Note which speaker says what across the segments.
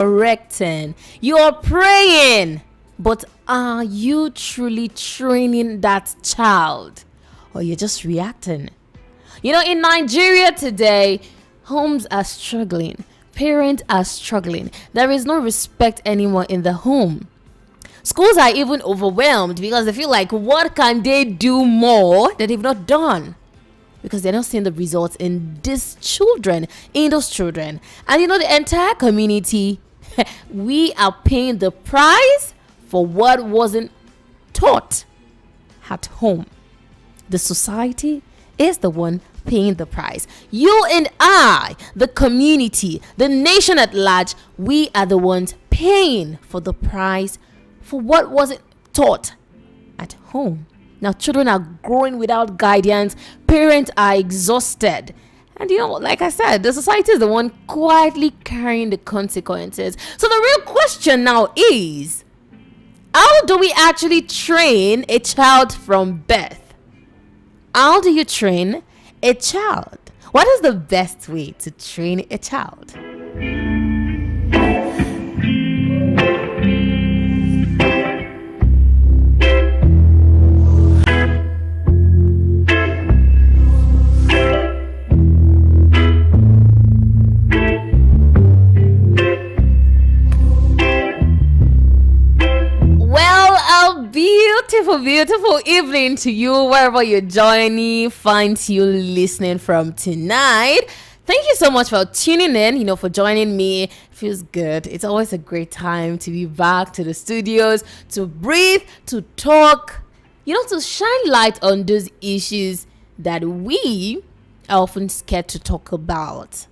Speaker 1: correcting, you're praying, but are you truly training that child? Or you're just reacting? In Nigeria today, homes are struggling. Parents are struggling. There is no respect anymore in the home. Schools are even overwhelmed because they feel like, what can they do more that they've not done? Because they're not seeing the results in those children. And the entire community, we are paying the price for what wasn't taught at home. The society is the one paying the price. You and I, the community, the nation at large, we are the ones paying for the price for what wasn't taught at home. Now, children are growing without guidance. Parents are exhausted. And like I said, the society is the one quietly carrying the consequences. So the real question now is, how do we actually train a child from birth? How do you train a child? What is the best way to train a child? Beautiful evening to you, wherever your journey finds you listening from tonight. Thank you so much for tuning in, for joining me. It feels good. It's always a great time to be back to the studios, to breathe, to talk, to shine light on those issues that we are often scared to talk about.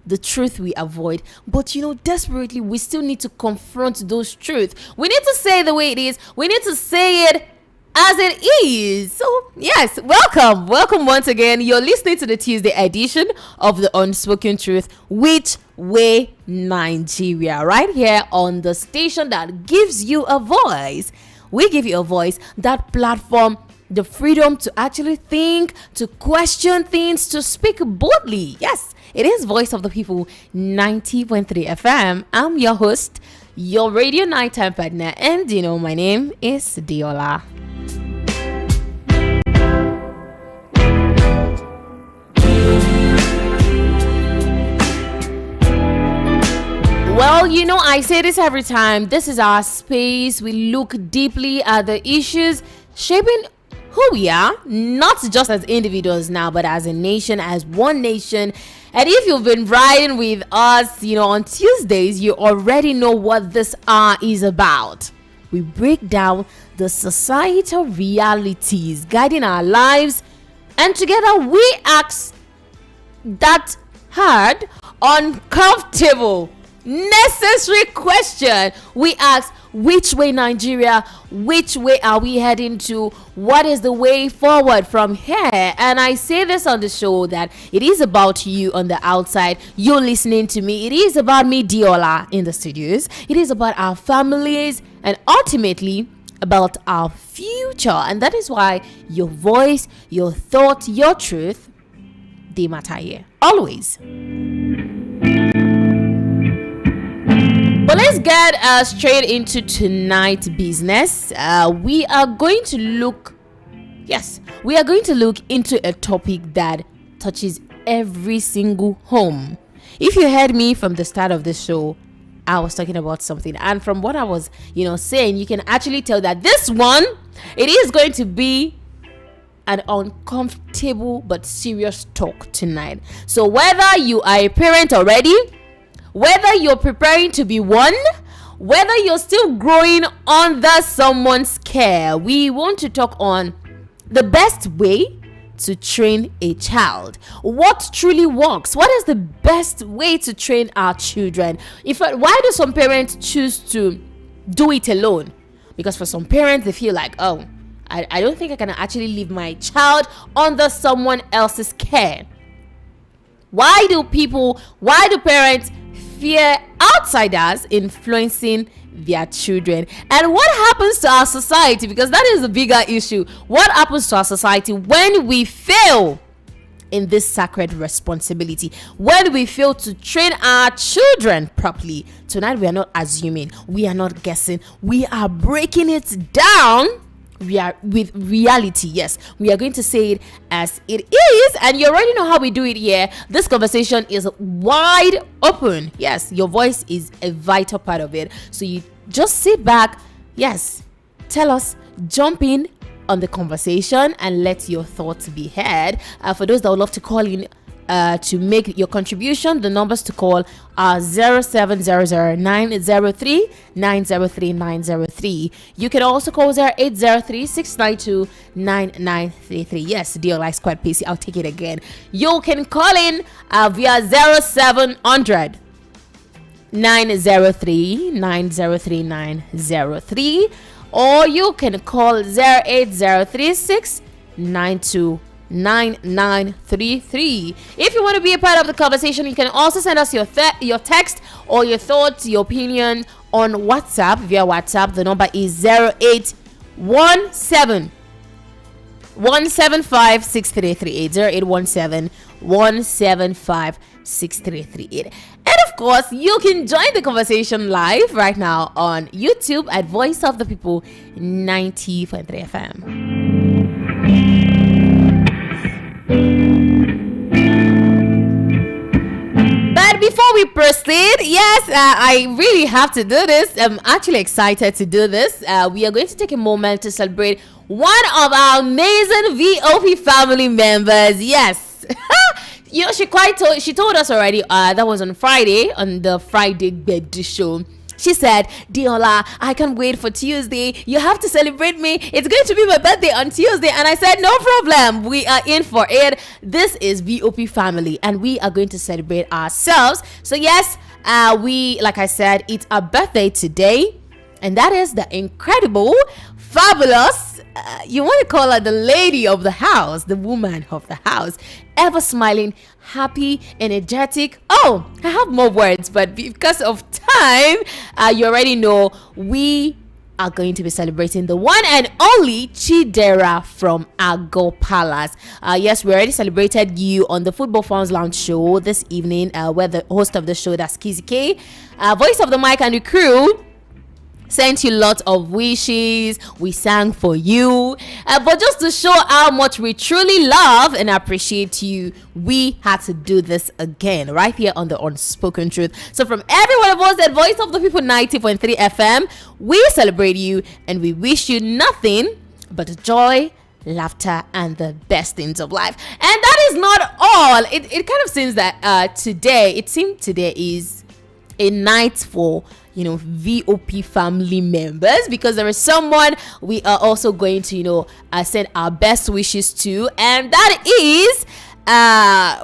Speaker 1: The truth we avoid, but desperately we still need to confront those truths. We need to say it the way it is. We need to say it as it is. So yes, welcome once again. You're listening to the Tuesday edition of the Unspoken Truth, Which Way Nigeria, right here on the station that gives you a voice. We give you a voice, that platform, the freedom to actually think, to question things, to speak boldly. Yes, it is Voice of the People, 90.3 FM. I'm your host, your radio nighttime partner, and my name is Diola. Well, I say this every time. This is our space. We look deeply at the issues shaping who we are, not just as individuals now, but as a nation, as one nation. And if you've been riding with us, on Tuesdays, you already know what this hour is about. We break down the societal realities guiding our lives, and together we ask that hard, uncomfortable, necessary question. We ask, which way Nigeria? Which way are we heading to? What is the way forward from here? And I say this on the show that it is about you on the outside. You're listening to me. It is about me, Diola, in the studios. It is about our families and ultimately about our future. And that is why your voice, your thought, your truth, they matter here. Always. But let's get straight into tonight's business. We are going to look into a topic that touches every single home. If you heard me from the start of the show, I was talking about something, and from what I was, saying, you can actually tell that this one, it is going to be an uncomfortable but serious talk tonight. So whether you are a parent already, whether you're preparing to be one, whether you're still growing under someone's care, we want to talk on the best way to train a child. What truly works? What is the best way to train our children? Why do some parents choose to do it alone? Because for some parents, they feel like, I don't think I can actually leave my child under someone else's care. Why do parents fear outsiders influencing their children? And what happens to our society? Because that is a bigger issue. What happens to our society when we fail in this sacred responsibility. When we fail to train our children properly, tonight we are not assuming, we are not guessing, we are breaking it down. We are with reality. Yes, we are going to say it as it is, and you already know how we do it here. This conversation is wide open. Yes, your voice is a vital part of it, so you just sit back. Yes, tell us, jump in on the conversation and let your thoughts be heard. For those that would love to call in to make your contribution, the numbers to call are 0700-903-903-903. You can also call 0803-692-9933. Yes, Diola is quite pacey. I'll take it again. You can call in via 0700 903-903-903, or you can call 08036929933. If you want to be a part of the conversation, you can also send us your text or your thoughts, your opinion on WhatsApp. Via WhatsApp, the number is 0817 175 6338. 0817 175 6338. And of course, you can join the conversation live right now on YouTube at Voice of the People 90.3 FM. But before we proceed, yes, I really have to do this. I'm actually excited to do this. We are going to take a moment to celebrate one of our amazing VOP family members. Yes. You know, she told us already, that was on Friday, on the Friday birthday show. She said, Diola, I can't wait for Tuesday. You have to celebrate me. It's going to be my birthday on Tuesday. And I said, no problem. We are in for it. This is VOP family, and we are going to celebrate ourselves. So yes, like I said, it's our birthday today. And that is the incredible, fabulous, you want to call her the lady of the house, the woman of the house, ever smiling, happy, energetic. Oh, I have more words, but because of time, you already know we are going to be celebrating the one and only Chidera from Ago Palace. Yes, we already celebrated you on the Football Fans Lounge show this evening, where the host of the show, that's Kizzy K, voice of the mic, and the crew sent you lots of wishes. We sang for you, but just to show how much we truly love and appreciate you, we had to do this again right here on the Unspoken Truth. So from every one of us at Voice of the People 90.3 FM, we celebrate you and we wish you nothing but joy, laughter, and the best things of life. And that is not all. It kind of seems that today is a night for VOP family members, because there is someone we are also going to send our best wishes to, and that is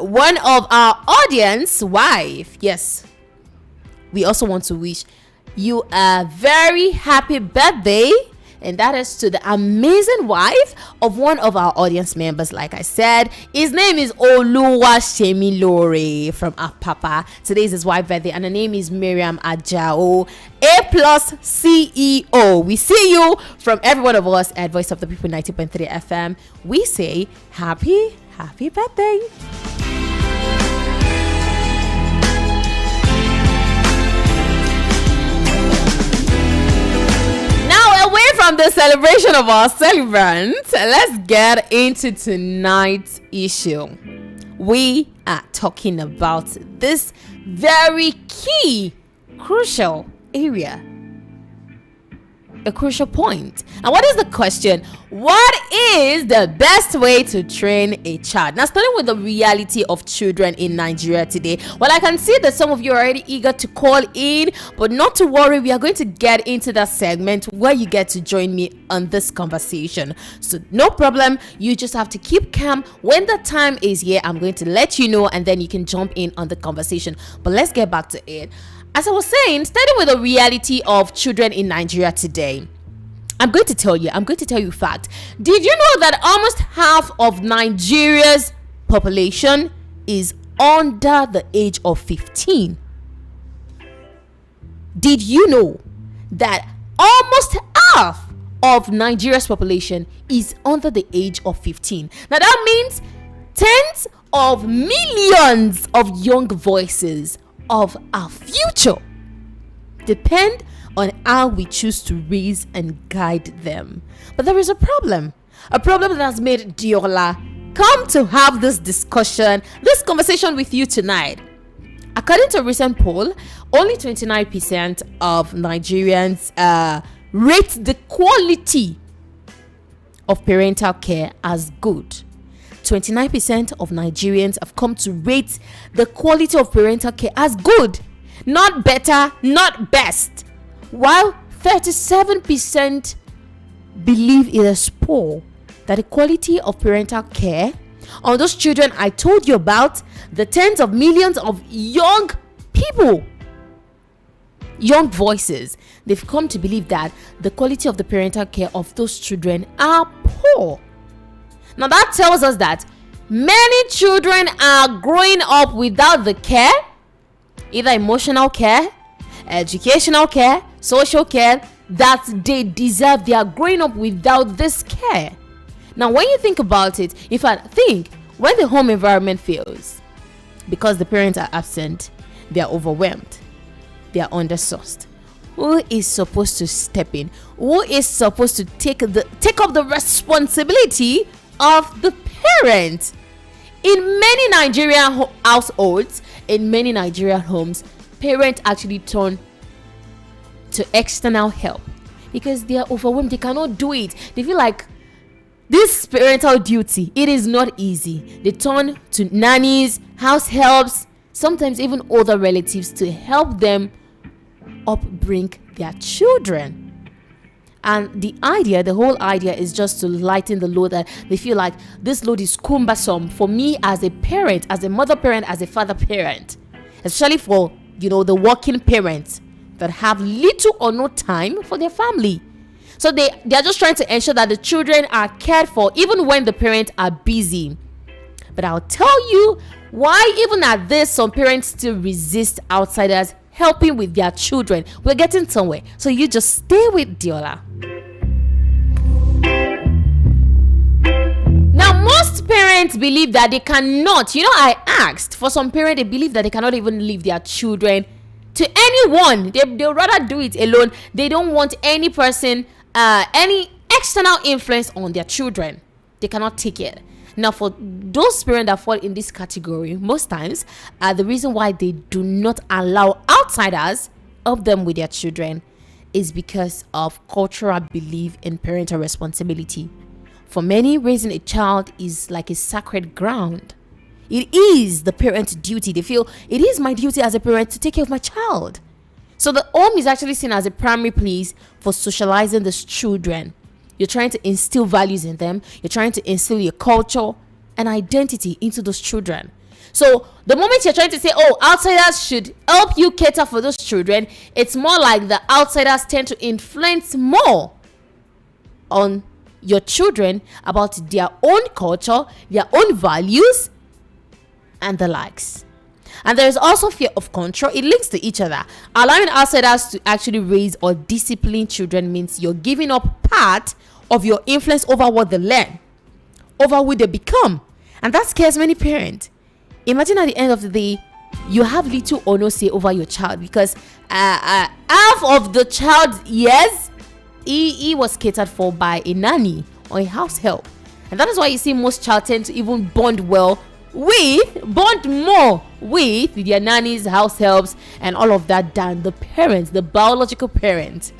Speaker 1: one of our audience wife. Yes, we also want to wish you a very happy birthday, and that is to the amazing wife of one of our audience members. Like I said, his name is Oluwasemilore from Apapa. Today is his wife's birthday, and her name is Miriam Ajao, A+ CEO. We see you from every one of us at Voice of the People 90.3 FM. We say happy birthday. Away from the celebration of our celebrants, let's get into tonight's issue. We are talking about this very key, crucial area, a crucial point. And what is the question? What is the best way to train a child? Now, starting with the reality of children in Nigeria today. Well, I can see that some of you are already eager to call in, but not to worry, we are going to get into that segment where you get to join me on this conversation. So no problem, you just have to keep calm. When the time is here, I'm going to let you know, and then you can jump in on the conversation. But let's get back to it. As I was saying, starting with the reality of children in Nigeria today, I'm going to tell you a fact. Did you know that almost half of Nigeria's population is under the age of 15? Did you know that almost half of Nigeria's population is under the age of 15? Now that means tens of millions of young voices of our future depend on how we choose to raise and guide them. But there is a problem that has made Diola come to have this conversation with you tonight. According to a recent poll, only 29% of Nigerians rate the quality of parental care as good. 29% of Nigerians have come to rate the quality of parental care as good, not better, not best, while 37% believe it is poor. That the quality of parental care on those children I told you about, the tens of millions of young people, young voices, they've come to believe that the quality of the parental care of those children are poor. Now that tells us that many children are growing up without the care, either emotional care, educational care, social care that they deserve. They are growing up without this care. Now, when you think about it, if I think when the home environment fails because the parents are absent, they are overwhelmed, they are undersourced. Who is supposed to step in? Who is supposed to take up the responsibility of the parent? In many Nigerian households, in many Nigerian homes, parents actually turn to external help because they are overwhelmed. They cannot do it. They feel like this parental duty, it is not easy. They turn to nannies, house helps, sometimes even older relatives to help them upbring their children. And the whole idea is just to lighten the load, that they feel like this load is cumbersome for me as a parent, as a mother parent, as a father parent, especially for the working parents that have little or no time for their family. So they are just trying to ensure that the children are cared for even when the parents are busy. But I'll tell you why even at this, some parents still resist outsiders helping with their children. We're getting somewhere. So you just stay with Diola. Now, most parents believe that they cannot. I asked for some parents, they believe that they cannot even leave their children to anyone. They'd rather do it alone. They don't want any person, any external influence on their children. They cannot take it. Now, for those parents that fall in this category, most times, the reason why they do not allow outsiders help them with their children is because of cultural belief in parental responsibility. For many, raising a child is like a sacred ground. It is the parent's duty. They feel it is my duty as a parent to take care of my child. So the home is actually seen as a primary place for socializing these children. You're trying to instill values in them. You're trying to instill your culture and identity into those children. So the moment you're trying to say, outsiders should help you cater for those children, it's more like the outsiders tend to influence more on your children about their own culture, their own values, and the likes. And there is also fear of control. It links to each other. Allowing outsiders to actually raise or discipline children means you're giving up part of your influence over what they learn, over who they become. And that scares many parents. Imagine at the end of the day, you have little or no say over your child because half of the child, yes, he was catered for by a nanny or a house help. And that is why you see most child tend to even bond more with their nannies, house helps, and all of that than the parents, the biological parents.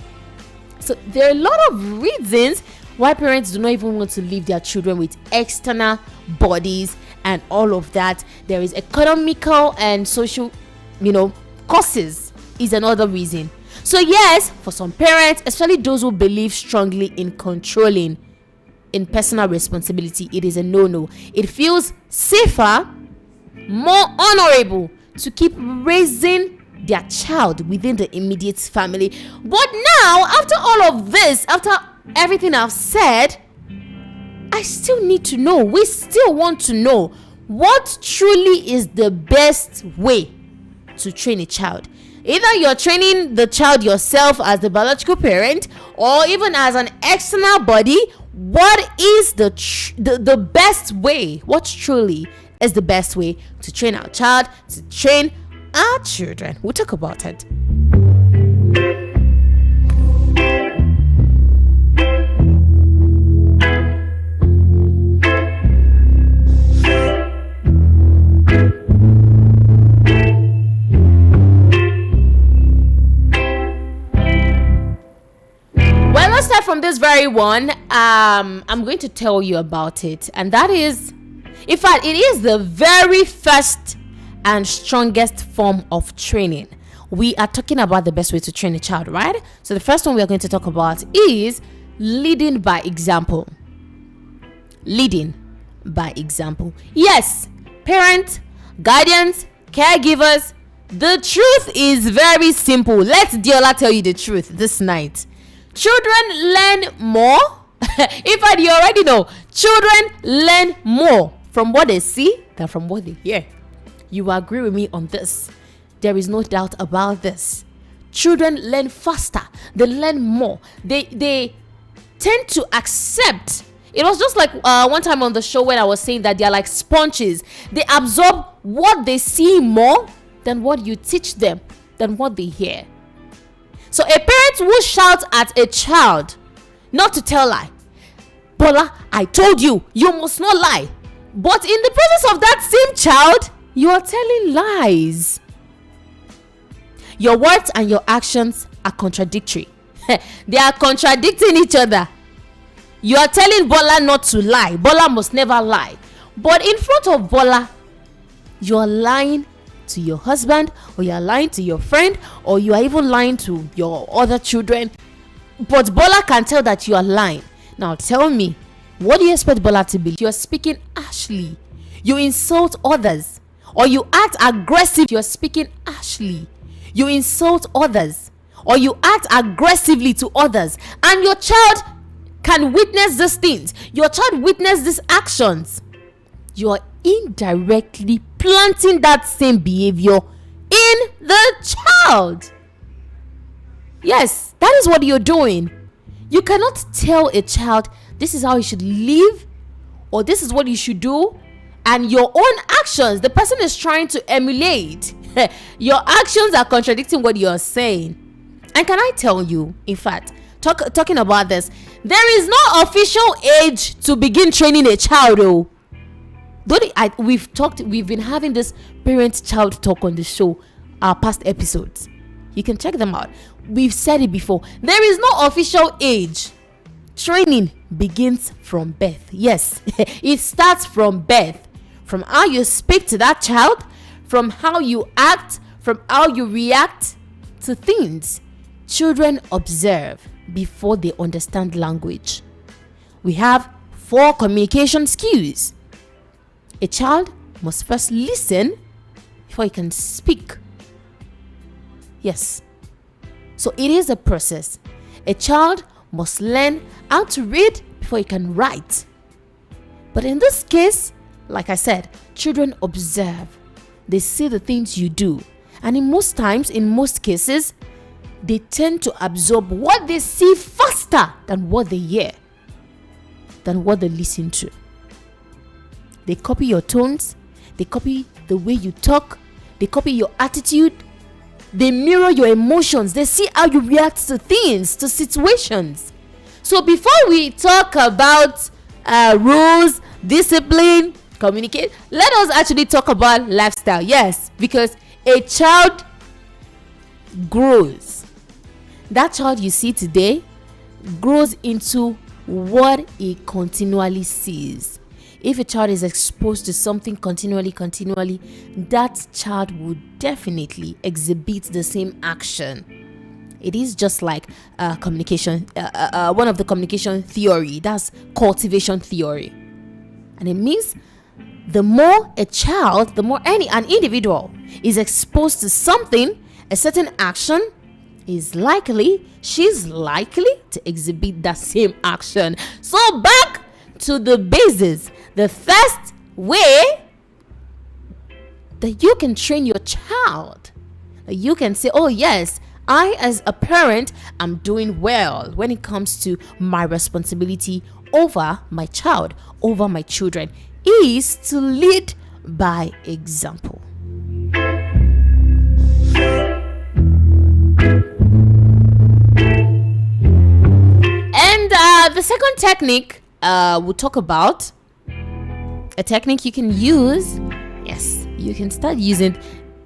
Speaker 1: So there are a lot of reasons why parents do not even want to leave their children with external bodies and all of that. There is economical and social, causes is another reason. So yes, for some parents, especially those who believe strongly in controlling in personal responsibility, it is a no-no. It feels safer, more honorable to keep raising their child within the immediate family. But now, after all of this, after everything I've said, I still need to know. We still want to know what truly is the best way to train a child. Either you're training the child yourself as the biological parent or even as an external body. What is the best way? What truly is the best way to train our child, to train our children. We'll talk about it. From this very one, I'm going to tell you about it, and that is, in fact, it is the very first and strongest form of training. We are talking about the best way to train a child, right? So the first one we are going to talk about is leading by example. Leading by example. Yes, parents, guardians, caregivers, the truth is very simple. Let Diola tell you the truth this night. Children learn more. In fact, you already know, children learn more from what they see than from what they hear. You agree with me on this? There is no doubt about this. Children learn faster. They learn more. They tend to accept. It was just like one time on the show when I was saying that they are like sponges. They absorb what they see more than what you teach them, than what they hear. So a parent who shouts at a child not to tell lie. Bola, I told you, you must not lie. But in the presence of that same child, you are telling lies. Your words and your actions are contradictory. They are contradicting each other. You are telling Bola not to lie. Bola must never lie. But in front of Bola, you are lying to your husband, or you are lying to your friend, or you are even lying to your other children. But Bola can tell that you are lying. Now tell me, what do you expect Bola to be? You are speaking harshly. You insult others, or you act aggressive. You are speaking harshly. You insult others, or you act aggressively to others, and your child can witness these things. Your child witness these actions. You are indirectly planting that same behavior in the child. Yes, that is what you're doing. You cannot tell a child this is how you should live, or this is what you should do, and your own actions, the person is trying to emulate. Your actions are contradicting what you're saying. And can I tell you, in fact, talking about this, there is no official age to begin training a child. We've been having this parent-child talk on the show, our past episodes. You can check them out. We've said it before. There is no official age. Training begins from birth. Yes, it starts from birth. From how you speak to that child, from how you act, from how you react to things. Children observe before they understand language. We have 4 communication skills. A child must first listen before he can speak. Yes. So it is a process. A child must learn how to read before he can write. But in this case, like I said, children observe. They see the things you do. And in most cases, they tend to absorb what they see faster than what they hear, than what they listen to. They copy your tones. They copy the way you talk. They copy your attitude. They mirror your emotions. They see how you react to things, to situations. So before we talk about rules, discipline, communicate, let us actually talk about lifestyle. Yes, because a child grows. That child you see today grows into what he continually sees. If a child is exposed to something continually, that child would definitely exhibit the same action. It is just like communication, one of the communication theory, that's cultivation theory. And it means the more a child, the more an individual is exposed to something, a certain action, she's likely to exhibit that same action. So back to the basis. The first way that you can train your child, you can say, oh yes, I as a parent am doing well when it comes to my responsibility over my child, over my children, is to lead by example. And the second technique we'll talk about, a technique you can use. Yes, you can start using.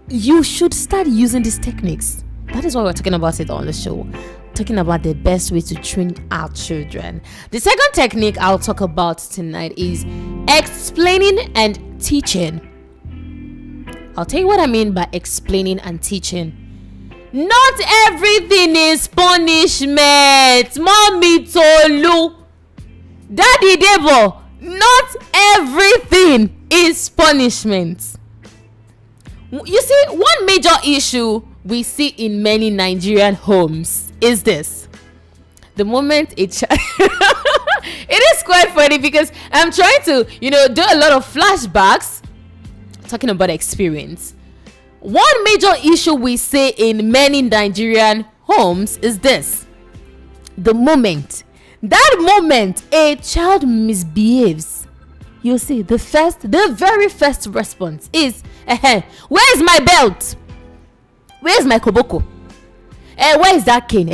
Speaker 1: You should start using these techniques. That is why we're talking about it on the show. Talking about the best way to train our children. The second technique I'll talk about tonight is explaining and teaching. I'll tell you what I mean by explaining and teaching. Not everything is punishment. Mommy Tolu, Daddy Debo, not everything is punishment. You see, one major issue we see in many Nigerian homes is this. The moment a child it is quite funny because I'm trying to, do a lot of flashbacks talking about experience. One major issue we see in many Nigerian homes is this. The moment a child misbehaves, you see, the very first response is, where is my belt? Where's my koboko? Where is that cane?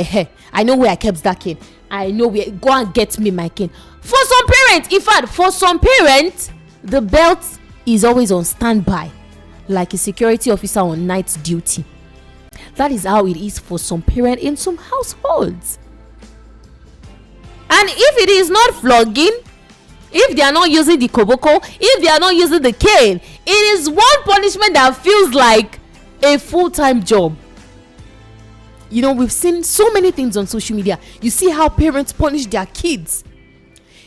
Speaker 1: I know where I kept that cane. I know where. Go and get me my cane. For some parents, the belt is always on standby, like a security officer on night duty. That is how it is for some parents in some households. And if it is not flogging, if they are not using the koboko, if they are not using the cane, it is one punishment that feels like a full-time job. We've seen so many things on social media. You see how parents punish their kids.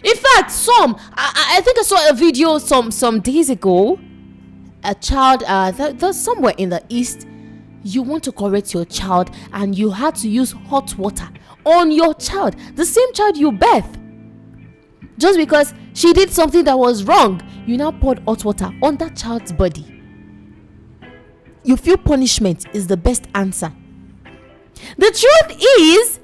Speaker 1: In fact, I think I saw a video some days ago. A child, there's somewhere in the east, you want to correct your child and you had to use hot water on your child, the same child you birth. Just because she did something that was wrong, you now poured hot water on that child's body. You feel punishment is the best answer. The truth is,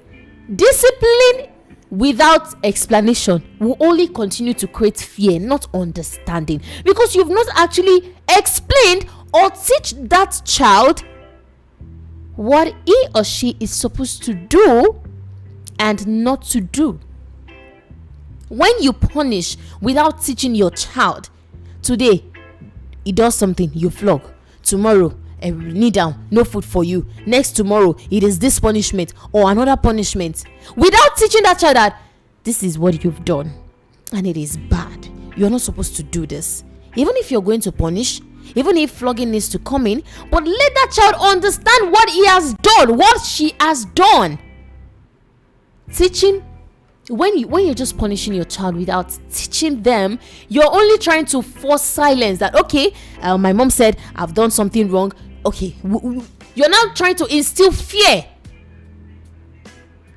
Speaker 1: discipline without explanation will only continue to create fear, not understanding, because you've not actually explained or teach that child what he or she is supposed to do and not to do. When you punish without teaching your child, today he does something, you flog. Tomorrow, knee down, no food for you. Next tomorrow, it is this punishment or another punishment. Without teaching that child that this is what you've done and it is bad. You're not supposed to do this. Even if you're going to punish, even if flogging needs to come in, but let that child understand what he has done, what she has done. Teaching, when you're just punishing your child without teaching them, you're only trying to force silence. That okay, my mom said I've done something wrong. Okay, you're now trying to instill fear,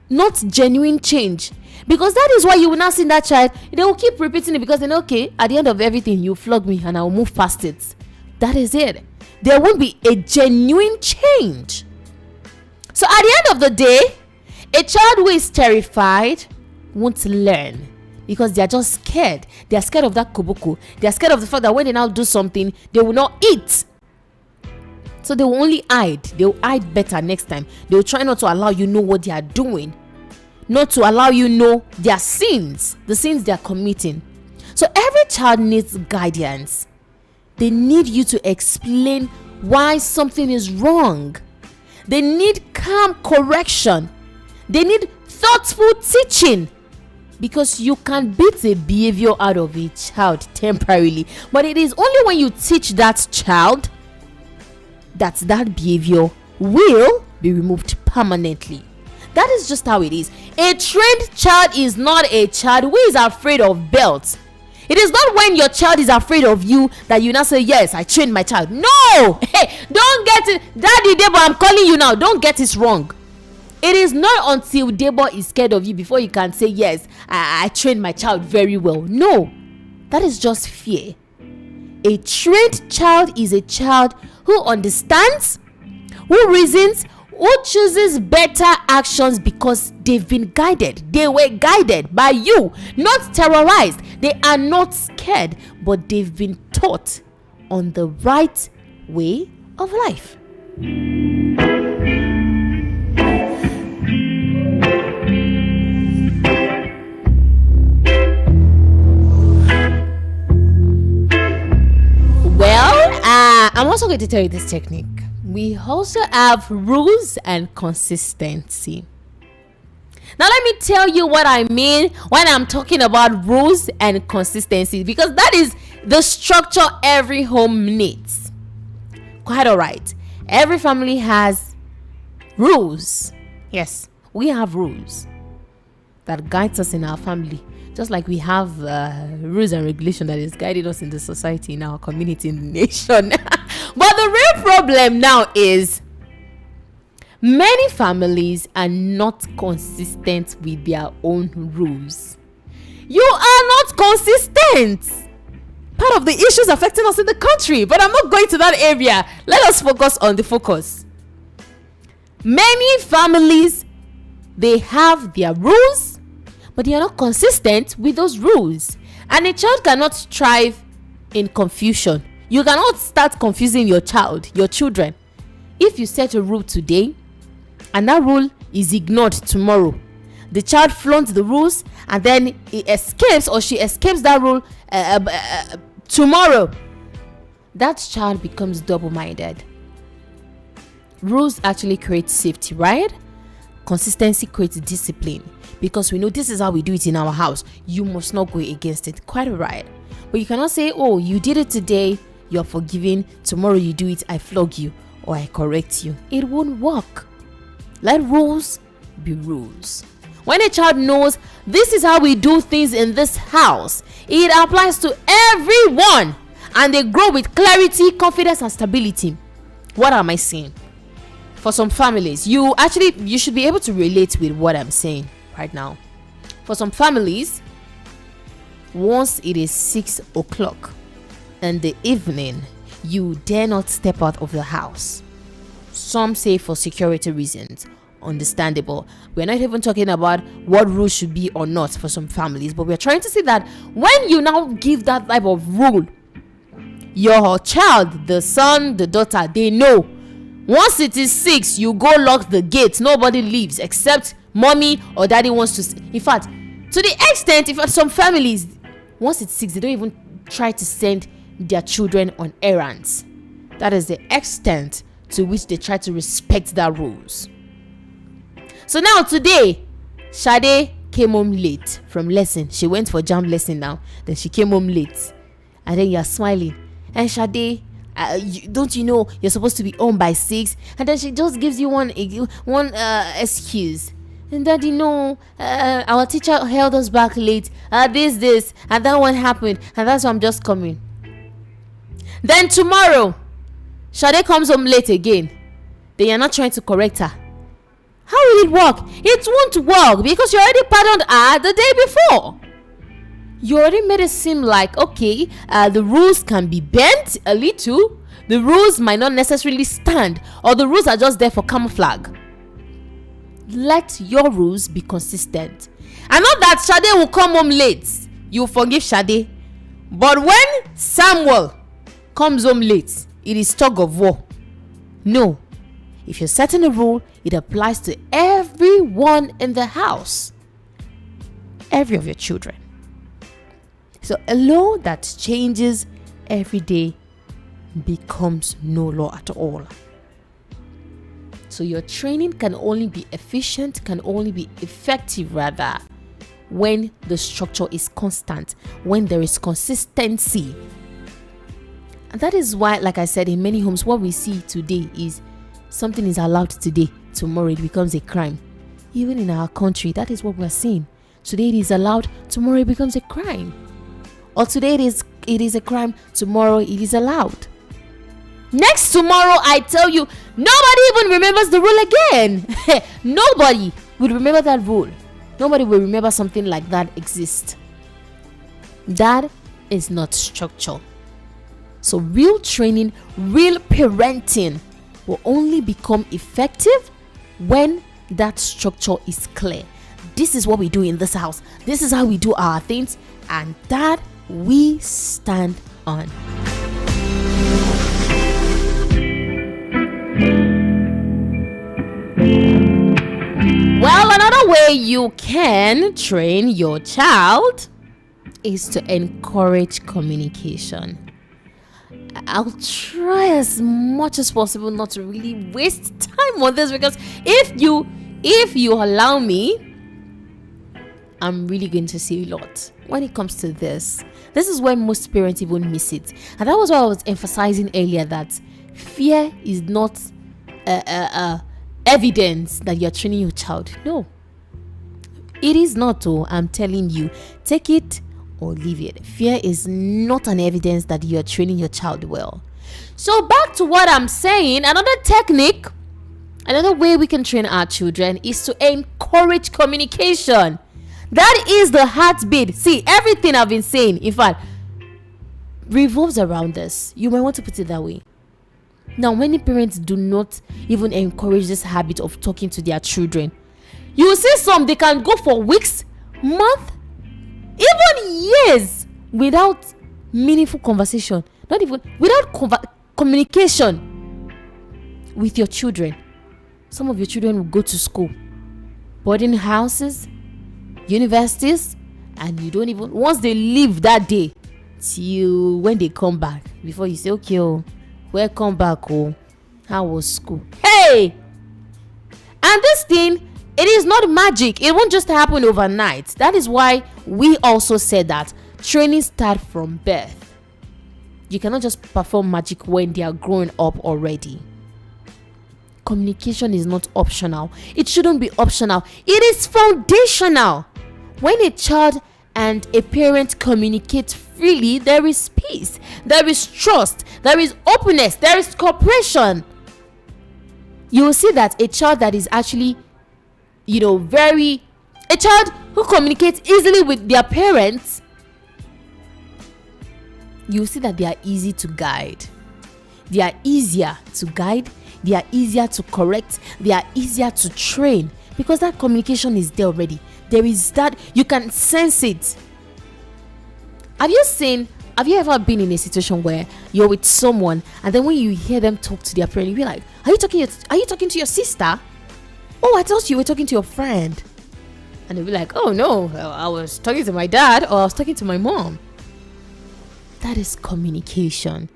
Speaker 1: not genuine change. Because that is why you will not see that child. They will keep repeating it because they know, okay, at the end of everything, you flog me and I'll move past it. That is it. There won't be a genuine change. So at the end of the day, a child who is terrified won't learn because they are just scared. They are scared of that koboko. They are scared of the fact that when they now do something, they will not eat. So they will only hide. They will hide better next time. They will try not to allow you know what they are doing. Not to allow you know their sins, the sins they are committing. So every child needs guidance. They need you to explain why something is wrong. They need calm correction. They need thoughtful teaching. Because you can beat a behavior out of a child temporarily, but it is only when you teach that child that that behavior will be removed permanently. That is just how it is. A trained child is not a child who is afraid of belts. It is not when your child is afraid of you that you now say, yes, I trained my child. No! Hey, don't get it. Daddy Debo, I'm calling you now. Don't get it wrong. It is not until Debo is scared of you before you can say, yes, I trained my child very well. No, that is just fear. A trained child is a child who understands, who reasons, who chooses better actions because they've been guided. They were guided by you, not terrorized. They are not scared, but they've been taught on the right way of life. I'm also going to tell you this technique. We also have rules and consistency. Now let me tell you what I mean when I'm talking about rules and consistency, because that is the structure every home needs. Quite all right. Every family has rules. Yes, we have rules that guides us in our family. Just like we have rules and regulation that is guiding us in the society, in our community, in the nation. But the real problem now is many families are not consistent with their own rules. You are not consistent. Part of the issues affecting us in the country, but I'm not going to that area. Let us focus on the focus. Many families, they have their rules, but they are not consistent with those rules. And a child cannot thrive in confusion. You cannot start confusing your children. If you set a rule today and that rule is ignored tomorrow, the child flaunts the rules and then he escapes or she escapes that rule tomorrow, that child becomes double-minded. Rules actually create safety, right? Consistency creates discipline, because we know this is how we do it in our house. You must not go against it. Quite right. But you cannot say, oh, you did it today, you're forgiven. Tomorrow you do it, I flog you or I correct you. It won't work. Let rules be rules. When a child knows this is how we do things in this house, it applies to everyone, and they grow with clarity, confidence, and stability. What am I saying? For some families, you should be able to relate with what I'm saying right now. For some families, once it is 6 o'clock in the evening, you dare not step out of the house. Some say for security reasons. Understandable. We're not even talking about what rules should be or not for some families, but we're trying to say that when you now give that type of rule, your child, the son, the daughter, they know once it is 6, you go lock the gate. Nobody leaves except mommy or daddy wants to. In fact, to the extent, if some families, once it's 6, they don't even try to send their children on errands. That is the extent to which they try to respect their rules. So now today, Shade came home late from lesson. She went for jam lesson now. Then she came home late. And then you're smiling. And Shade, don't you know you're supposed to be home by 6? And then she just gives you one excuse. And daddy, no, our teacher held us back late. This, and that one happened. And that's why I'm just coming. Then tomorrow, Shade comes home late again. Then you're not trying to correct her. How will it work? It won't work because you already pardoned her the day before. You already made it seem like, okay, the rules can be bent a little. The rules might not necessarily stand, or the rules are just there for camouflage. Let your rules be consistent. And not that Shade will come home late, you forgive Shade. But when Samuel comes home late, it is tug of war. No. If you're setting a rule, it applies to everyone in the house. Every of your children. So a law that changes every day becomes no law at all. So your training can only be efficient, can only be effective rather, when the structure is constant, when there is consistency. And that is why, like I said, in many homes, what we see today is something is allowed today, tomorrow it becomes a crime. Even in our country, that is what we're seeing. Today it is allowed, tomorrow it becomes a crime. Or today it is a crime, tomorrow it is allowed. Next tomorrow, I tell you, nobody even remembers the rule again. Nobody will remember that rule. Nobody will remember something like that exists. That is not structure. So real training, real parenting will only become effective when that structure is clear. This is what we do in this house. This is how we do our things, and that we stand on. you can train your child is to encourage communication. I'll try as much as possible not to really waste time on this, because if you allow me, I'm really going to see a lot when it comes to this. This is where most parents even miss it, and that was why I was emphasizing earlier that fear is not evidence that you're training your child. No, it is not. Oh, I'm telling you, take it or leave it. Fear is not an evidence that you're training your child well. So back to what I'm saying, another technique, another way we can train our children is to encourage communication. That is the heartbeat. See, everything I've been saying, in fact, revolves around this. You might want to put it that way. Now, many parents do not even encourage this habit of talking to their children. You will see some, they can go for weeks, months, even years without meaningful conversation, not even without communication with your children. Some of your children will go to school, boarding houses, universities, and you don't even, once they leave that day till when they come back, before you say, okay, oh, welcome back, oh, how was school? Hey! And this thing, it is not magic. It won't just happen overnight. That is why we also said that training starts from birth. You cannot just perform magic when they are growing up already. Communication is not optional. It shouldn't be optional. It is foundational. When a child and a parent communicate freely, there is peace, there is trust, there is openness, there is cooperation. You will see that a child that is actually, a child who communicates easily with their parents, you will see that they are easy to guide. They are easier to guide, they are easier to correct, they are easier to train, because that communication is there already. There is that, you can sense it. Have you ever been in a situation where you're with someone and then when you hear them talk to their parent, you're like, are you talking to your sister? Oh, I thought you were talking to your friend. And they'll be like, oh no, I was talking to my dad, or I was talking to my mom. That is communication.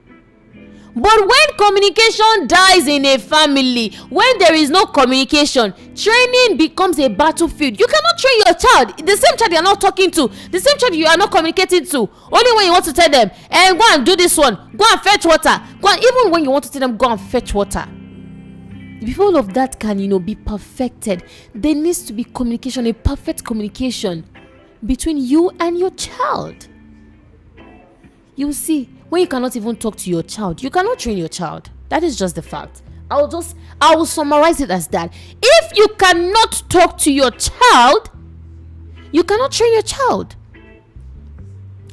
Speaker 1: But when communication dies in a family, when there is no communication, training becomes a battlefield. You cannot train your child, the same child you are not talking to, the same child you are not communicating to. Only when you want to tell them, go and do this one, go and fetch water. Even when you want to tell them, go and fetch water. Before all of that can, be perfected, there needs to be communication, a perfect communication between you and your child. You see, when you cannot even talk to your child, you cannot train your child. That is just the fact. I will summarize it as that. If you cannot talk to your child, you cannot train your child.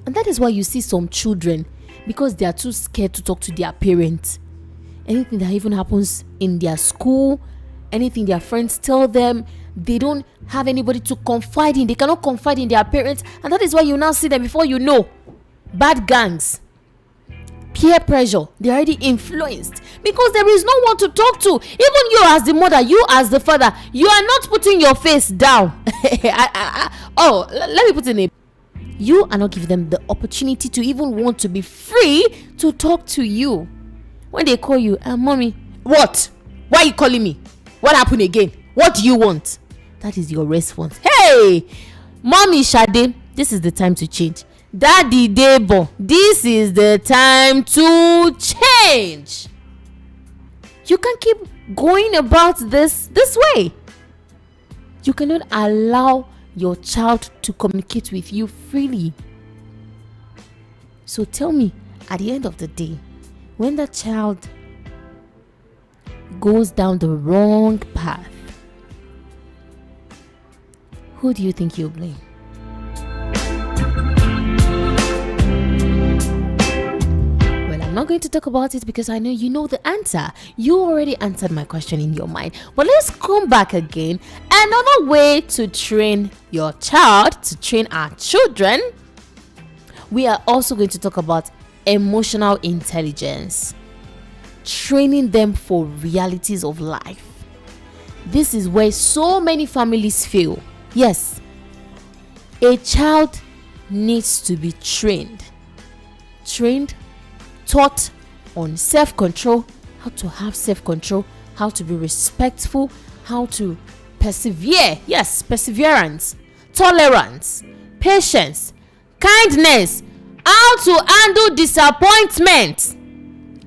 Speaker 1: And that is why you see some children, because they are too scared to talk to their parents. Anything that even happens in their school, anything their friends tell them, they don't have anybody to confide in. They cannot confide in their parents. And that is why you now see them, before you know, bad gangs, peer pressure, they're already influenced, because there is no one to talk to. Even you as the mother, you as the father, you are not putting your face down. Let me put it in. You are not giving them the opportunity to even want to be free to talk to you. When they call you, mommy, what? Why are you calling me? What happened again? What do you want? That is your response. Hey, mommy Shade, this is the time to change. Daddy Debo, this is the time to change. You can't keep going about this way. You cannot allow your child to communicate with you freely. So tell me, at the end of the day, when the child goes down the wrong path, who do you think you'll blame? I'm not going to talk about it because I know you know the answer. You already answered my question in your mind. But let's come back again. Another way to train your child, to train our children, we are also going to talk about emotional intelligence. Training them for realities of life. This is where so many families fail. Yes, a child needs to be trained, taught on self-control, how to have self-control, how to be respectful, how to persevere. Yes, perseverance, tolerance, patience, kindness, how to handle disappointment,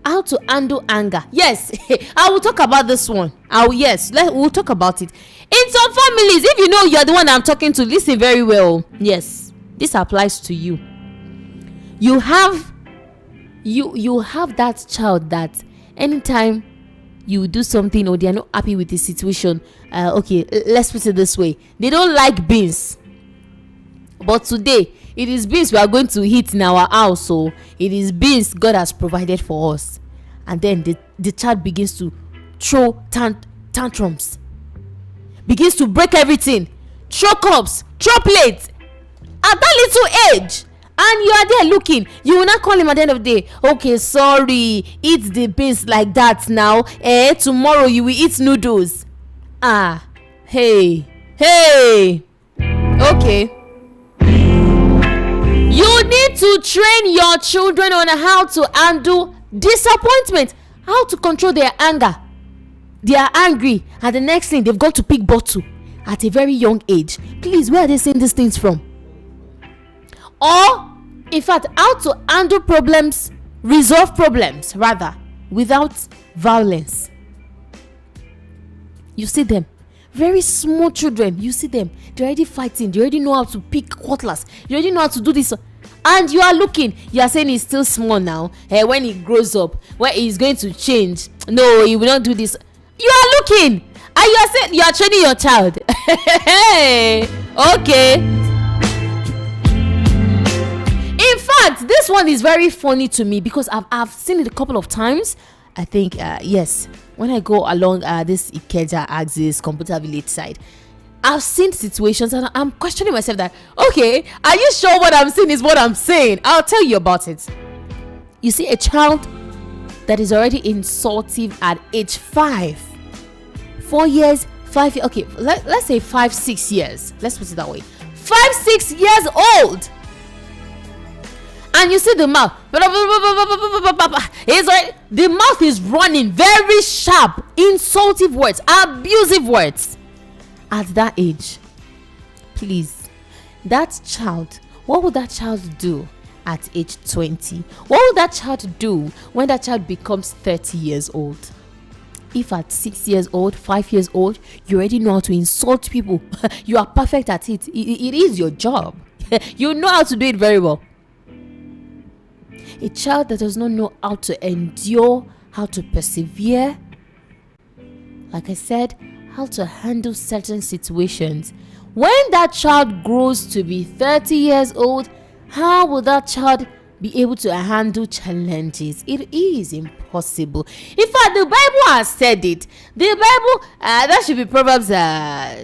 Speaker 1: how to handle anger. Yes, I will talk about this one. We'll talk about it. In some families, if you know you're the one I'm talking to, listen very well. Yes, this applies to you. You have that child that anytime you do something or they are not happy with the situation, okay, let's put it this way, they don't like beans, but today it is beans we are going to eat in our house. So it is beans God has provided for us, and then the child begins to throw tantrums, begins to break everything, throw cups, throw plates at that little age. And you are there looking, you will not call him at the end of the day, okay, sorry, eat the beans like that now, tomorrow you will eat noodles. Hey, okay, you need to train your children on how to handle disappointment, how to control their anger. They are angry, and the next thing, they've got to pick bottle at a very young age. Please, where are they saying these things from? Or, in fact, how to handle problems, resolve problems rather, without violence. You see them, very small children, you see them, they're already fighting, they already know how to pick cutlass, they already know how to do this, and you are looking, you are saying he's still small now. When he grows up, when he's going to change, no, he will not do this. You are looking, and you are saying you are training your child. Okay. In fact, this one is very funny to me because I've seen it a couple of times. I think yes, when I go along this Ikeja axis computer village side, I've seen situations and I'm questioning myself that, okay, are you sure what I'm seeing is what I'm saying? I'll tell you about it. You see a child that is already insultive at age 5, 4 years, 5 years, okay, let's say 5, 6 years, let's put it that way, 5, 6 years old. And you see the mouth, the mouth is running very sharp, insultive words, abusive words at that age. Please, that child, what would that child do at age 20? What would that child do when that child becomes 30 years old? If at 6 years old, 5 years old, you already know how to insult people, you are perfect at it. It is your job. You know how to do it very well. A child that does not know how to endure, how to persevere, like I said, how to handle certain situations. When that child grows to be 30 years old, how will that child be able to handle challenges? It is impossible. In fact, the Bible has said it. The Bible, that should be Proverbs,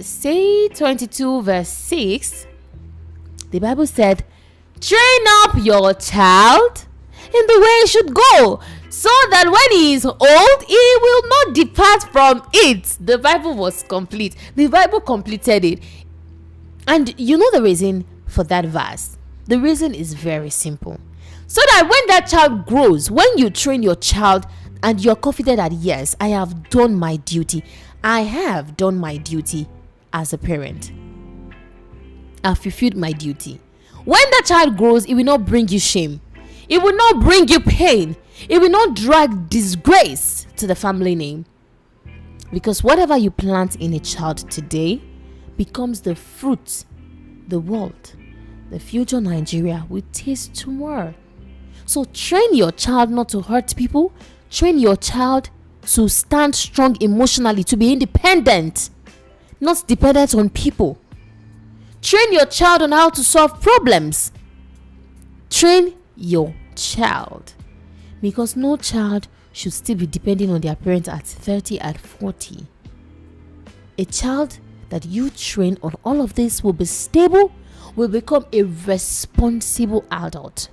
Speaker 1: say 22 verse 6. The Bible said, train up your child in the way he should go, so that when he is old, he will not depart from it. The Bible was complete. The Bible completed it. And you know the reason for that verse? The reason is very simple. So that when that child grows, when you train your child and you're confident that, yes, I have done my duty. I have done my duty as a parent. I've fulfilled my duty. When that child grows, it will not bring you shame. It will not bring you pain. It will not drag disgrace to the family name. Because whatever you plant in a child today becomes the fruit the world, the future Nigeria will taste tomorrow. So train your child not to hurt people. Train your child to stand strong emotionally, to be independent, not dependent on people. Train your child on how to solve problems. Train your child, because no child should still be depending on their parents at 30, at 40. A child that you train on all of this will be stable, will become a responsible adult.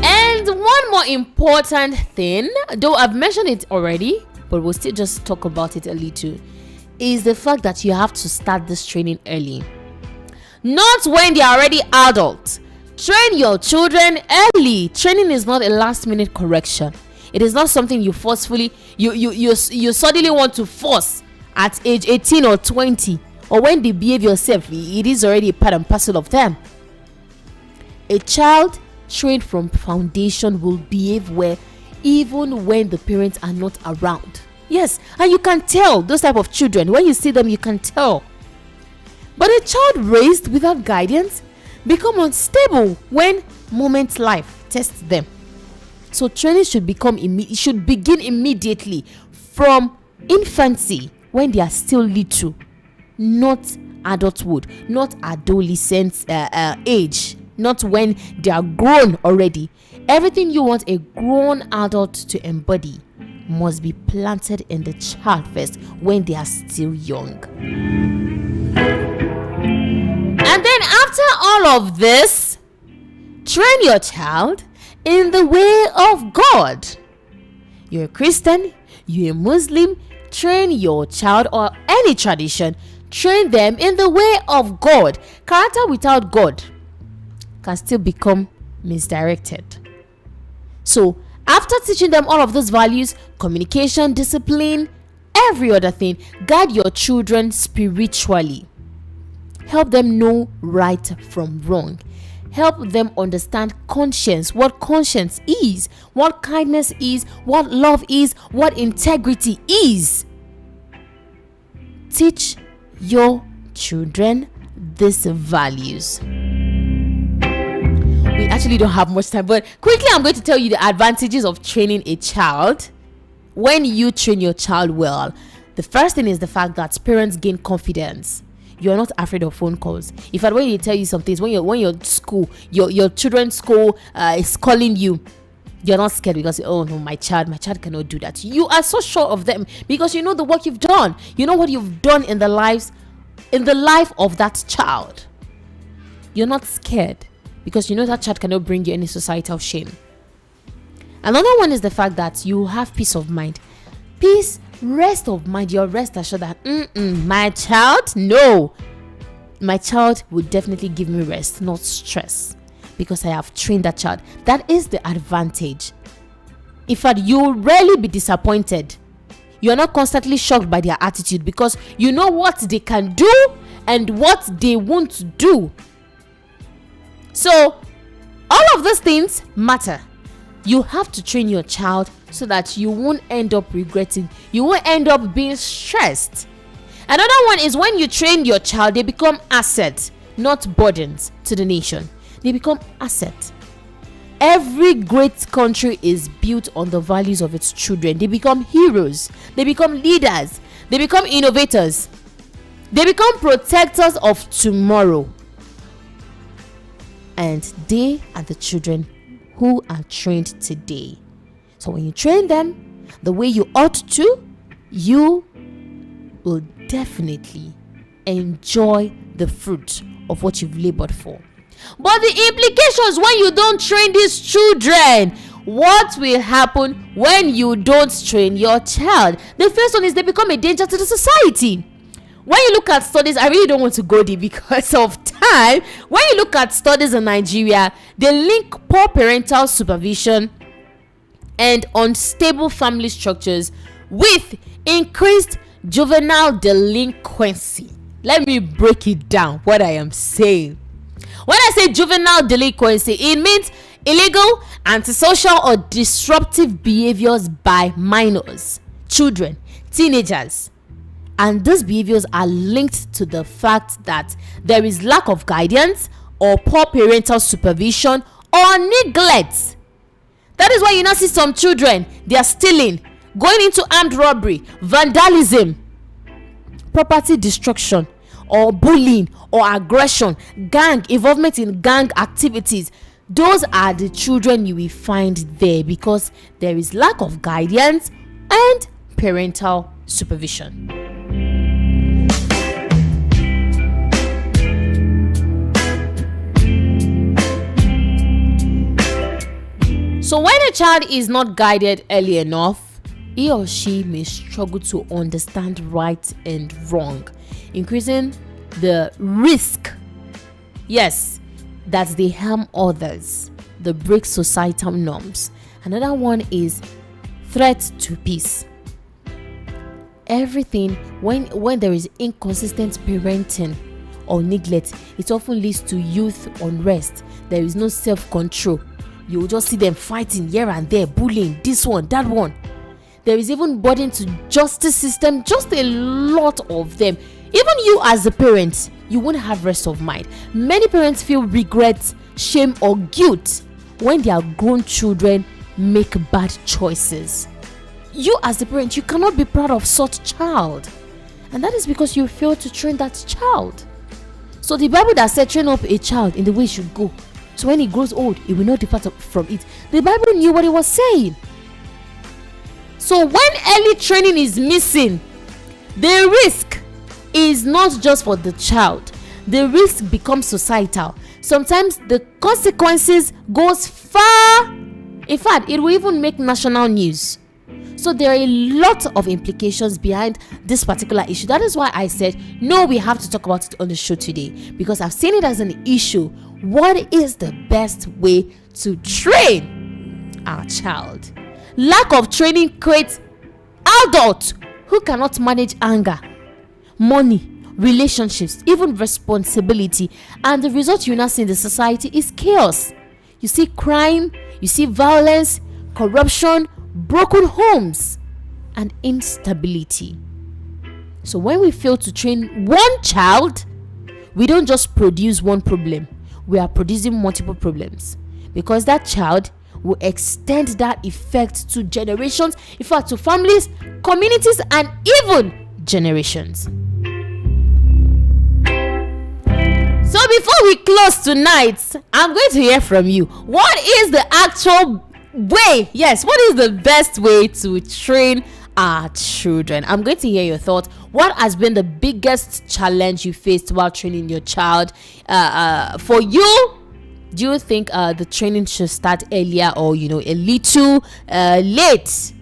Speaker 1: And one more important thing, though I've mentioned it already, but we'll still just talk about it a little, is the fact that you have to start this training early. Not when they are already adults. Train your children early. Training is not a last minute correction. It is not something you forcefully, you suddenly want to force at age 18 or 20, or when they behave yourself, it is already a part and parcel of them. A child trained from foundation will behave well even when the parents are not around. Yes, and you can tell those type of children. When you see them, you can tell. But a child raised without guidance become unstable when moment life tests them. So training should begin immediately from infancy, when they are still little, not adulthood, not adolescent age, not when they are grown already. Everything you want a grown adult to embody must be planted in the child first, when they are still young. And then after all of this, train your child in the way of God. You're a Christian, you're a Muslim, train your child, or any tradition, train them in the way of God. Character without God can still become misdirected. So after teaching them all of those values, communication, discipline, every other thing, guide your children spiritually. Help them know right from wrong. Help them understand conscience, what conscience is, what kindness is, what love is, what integrity is. Teach your children these values. We actually don't have much time, but quickly I'm going to tell you the advantages of training a child. When you train your child well, the first thing is the fact that parents gain confidence. You're not afraid of phone calls. In fact, when they tell you some things, when your school, your children's school is calling you, you're not scared because, oh no, my child cannot do that. You are so sure of them because you know the work you've done. You know what you've done in the life of that child. You're not scared because you know that child cannot bring you any societal shame. Another one is the fact that you have peace of mind. Peace, rest of mind. You're rest assured that my child will definitely give me rest, not stress, because I have trained that child. That is the advantage. In fact, you'll rarely be disappointed. You're not constantly shocked by their attitude because you know what they can do and what they won't do. So all of those things matter. You have to train your child so that you won't end up regretting. You won't end up being stressed. Another one is when you train your child, they become assets, not burdens to the nation. They become assets. Every great country is built on the values of its children. They become heroes. They become leaders. They become innovators. They become protectors of tomorrow. And they are the children who are trained today. So when you train them the way you ought to, you will definitely enjoy the fruit of what you've labored for. But the implications when you don't train these children, what will happen when you don't train your child? The first one is they become a danger to the society. When you look at studies, I really don't want to go there because of time. When you look at studies in Nigeria, they link poor parental supervision and unstable family structures with increased juvenile delinquency. Let me break it down, what I am saying. When I say juvenile delinquency, it means illegal, antisocial, or disruptive behaviors by minors, children, teenagers. And these behaviors are linked to the fact that there is lack of guidance or poor parental supervision or neglect. That is why you now see some children, they are stealing, going into armed robbery, vandalism, property destruction, or bullying or aggression, gang involvement in gang activities. Those are the children you will find there because there is lack of guidance and parental supervision. So when a child is not guided early enough, he or she may struggle to understand right and wrong, increasing the risk, yes, that they harm others, they break societal norms. Another one is threat to peace. Everything, when there is inconsistent parenting or neglect, it often leads to youth unrest. There is no self-control. You will just see them fighting here and there, bullying, this one, that one. There is even burden to justice system, just a lot of them. Even you as a parent, you won't have rest of mind. Many parents feel regret, shame, or guilt when their grown children make bad choices. You as a parent, you cannot be proud of such child, and that is because you failed to train that child. So the Bible that said train up a child in the way he should go, so when he grows old he will not depart from it, the Bible knew what it was saying. So when early training is missing, the risk is not just for the child, the risk becomes societal. Sometimes the consequences goes far, in fact it will even make national news. So there are a lot of implications behind this particular issue. That is why I said no, we have to talk about it on the show today, because I've seen it as an issue. What is the best way to train our child? Lack of training creates adults who cannot manage anger, money, relationships, even responsibility, and the result you now see in the society is chaos. You see crime, you see violence, corruption, broken homes, and instability. So when we fail to train one child, we don't just produce one problem, we are producing multiple problems, because that child will extend that effect to generations, in fact to families, communities, and even generations. So before we close tonight, I'm going to hear from you. What is the actual way? Yes, what is the best way to train our children? I'm going to hear your thoughts. What has been the biggest challenge you faced while training your child? For you, do you think the training should start earlier, or a little late?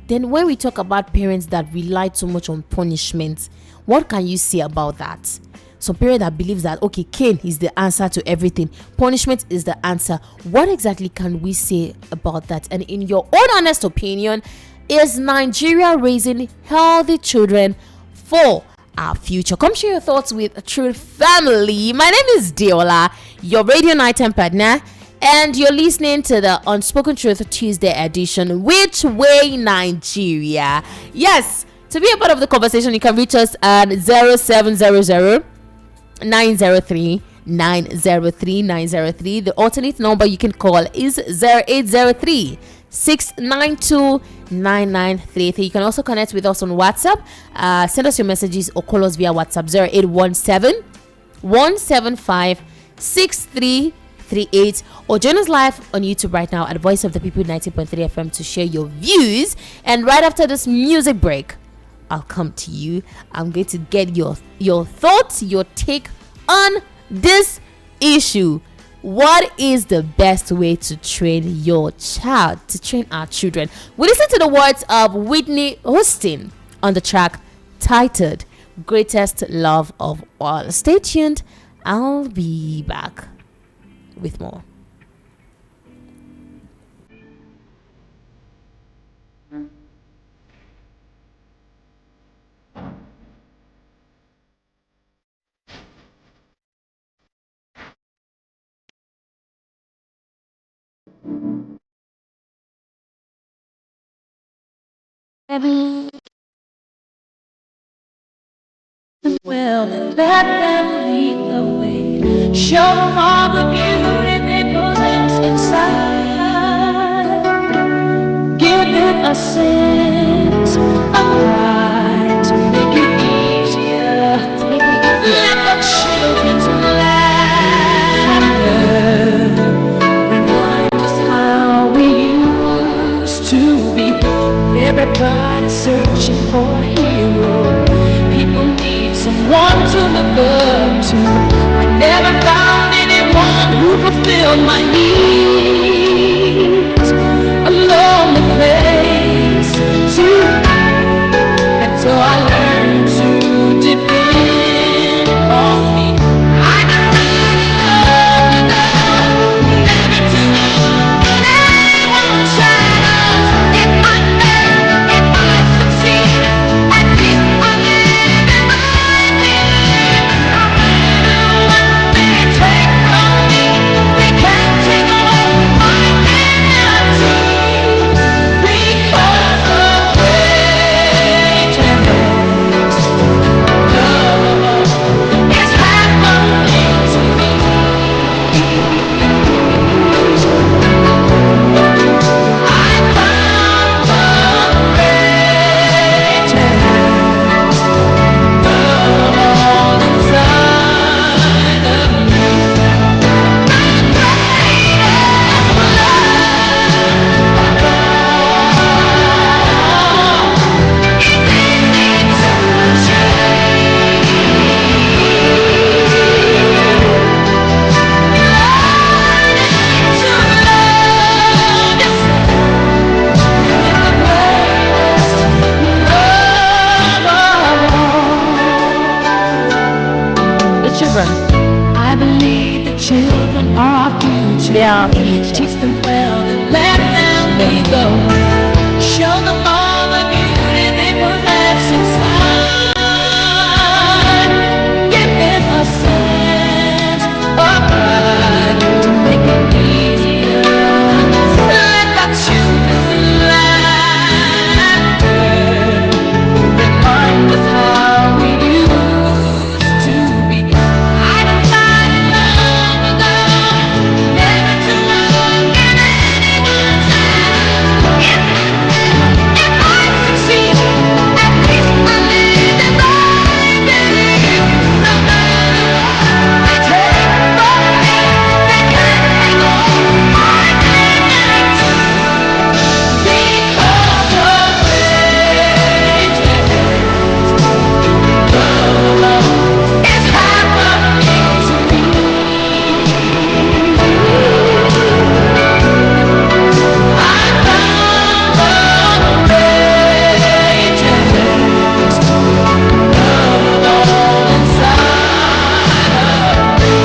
Speaker 1: Then when we talk about parents that rely too much on punishment, what can you say about that? Some parent that believes that okay, cane is the answer to everything, punishment is the answer. What exactly can we say about that? And in your own honest opinion, is Nigeria raising healthy children for our future? Come share your thoughts with Truth Family. My name is Deola, your radio nighttime partner, and you're listening to the Unspoken Truth Tuesday edition. Which way, Nigeria? Yes, to be a part of the conversation, you can reach us at 0700 903 903 903. The alternate number you can call is 0803 692 9933. You can also connect with us on WhatsApp. Send us your messages or call us via WhatsApp 0817 175 6338, or join us live on YouTube right now at Voice of the People 90.3 FM to share your views. And right after this music break, I'll come to you. I'm going to get your thoughts, your take on this issue. What is the best way to train your child, to train our children? We listen to the words of Whitney Houston on the track titled Greatest Love of All. Stay tuned. I'll be back with more.
Speaker 2: Well, let them lead the way. Show them all the beauty they possess inside. Give them a sense of pride to make it easier. Let the children's laughter remind us how we used to be. Everybody searching for a hero. People need someone to look up to. I never found anyone who fulfilled my needs. A lonely place Yeah. Teach them well and let them be the way. Show them all the beauty they possess inside. Give them a sense of pride to make it easier. Let the children's laughter remind us how we used to be. I decided long ago never to look in anyone's eyes. If I succeed, at least I live as I believe. No matter what they take from me, they can't take all my dignity. Because of greatness, love is happening to me. I found the greatest love all inside of me.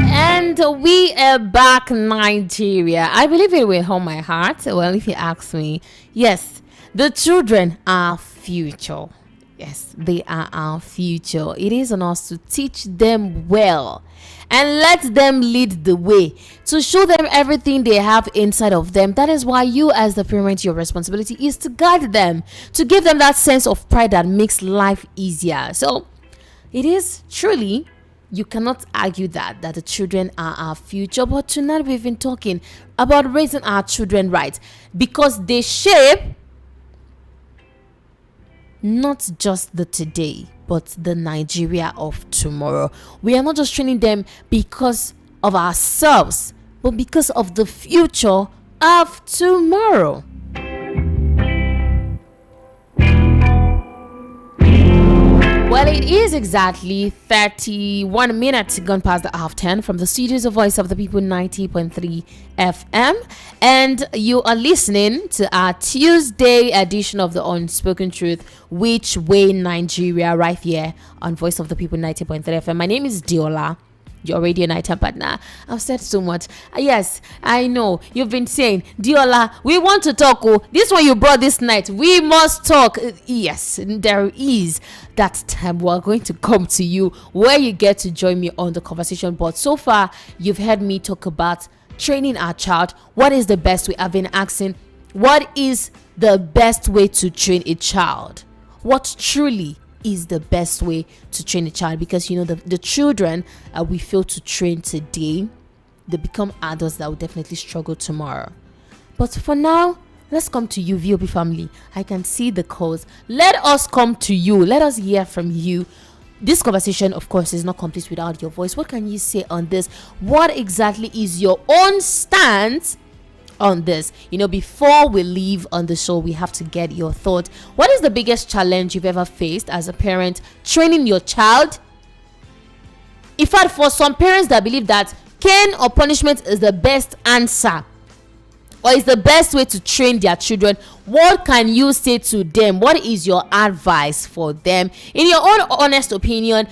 Speaker 1: And we are back, Nigeria. I believe it with all my heart. Well, if you ask me, yes, the children are future. Yes, they are our future. It is on us to teach them well and let them lead the way, to show them everything they have inside of them. That is why you, as the parent, your responsibility is to guide them, to give them that sense of pride that makes life easier. So it is truly, you cannot argue that the children are our future. But tonight we've been talking about raising our children right, because they shape not just the today but the Nigeria of tomorrow. We are not just training them because of ourselves, but because of the future of tomorrow. Well, it is exactly 31 minutes gone past the half 10 from the studios of Voice of the People 90.3 FM, and you are listening to our Tuesday edition of the Unspoken Truth, Which Way Nigeria, right here on Voice of the People 90.3 FM. My name is Diola, your radio nighttime partner. I've said so much. Yes, I know you've been saying, Diola, we want to talk. Oh, this one you brought this night, we must talk. Yes, there is that time we're going to come to you where you get to join me on the conversation. But so far, you've heard me talk about training our child. What is the best way? I've been asking, what is the best way to train a child? What truly is the best way to train a child? Because you know, the children we fail to train today, they become adults that will definitely struggle tomorrow. But for now, Let's come to you, VOP family. I can see the calls. Let us come to you. Let us hear from you. This conversation, of course, is not complete without your voice. What can you say on this? What exactly is your own stance on this? Before we leave on the show, we have to get your thought. What is the biggest challenge you've ever faced as a parent training your child? In fact, for some parents that believe that cane or punishment is the best answer, or is the best way to train their children, what can you say to them? What is your advice for them? In your own honest opinion,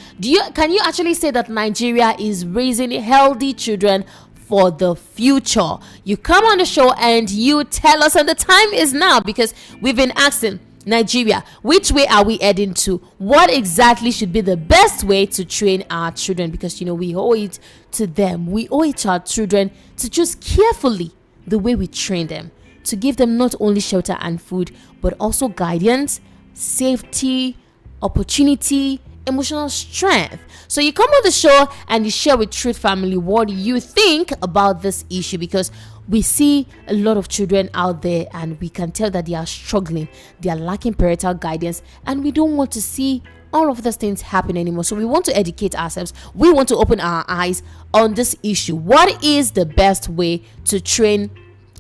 Speaker 1: can you actually say that Nigeria is raising healthy children for the future? You come on the show and you tell us, and the time is now, because we've been asking Nigeria, which way are we heading to? What exactly should be the best way to train our children? Because we owe it to them, we owe it to our children to choose carefully the way we train them, to give them not only shelter and food, but also guidance, safety, opportunity, emotional strength. So you come on the show and you share with Truth Family what you think about this issue, because we see a lot of children out there and we can tell that they are struggling, they are lacking parental guidance, and we don't want to see all of those things happen anymore. So we want to educate ourselves. We want to open our eyes on this issue. What is the best way to train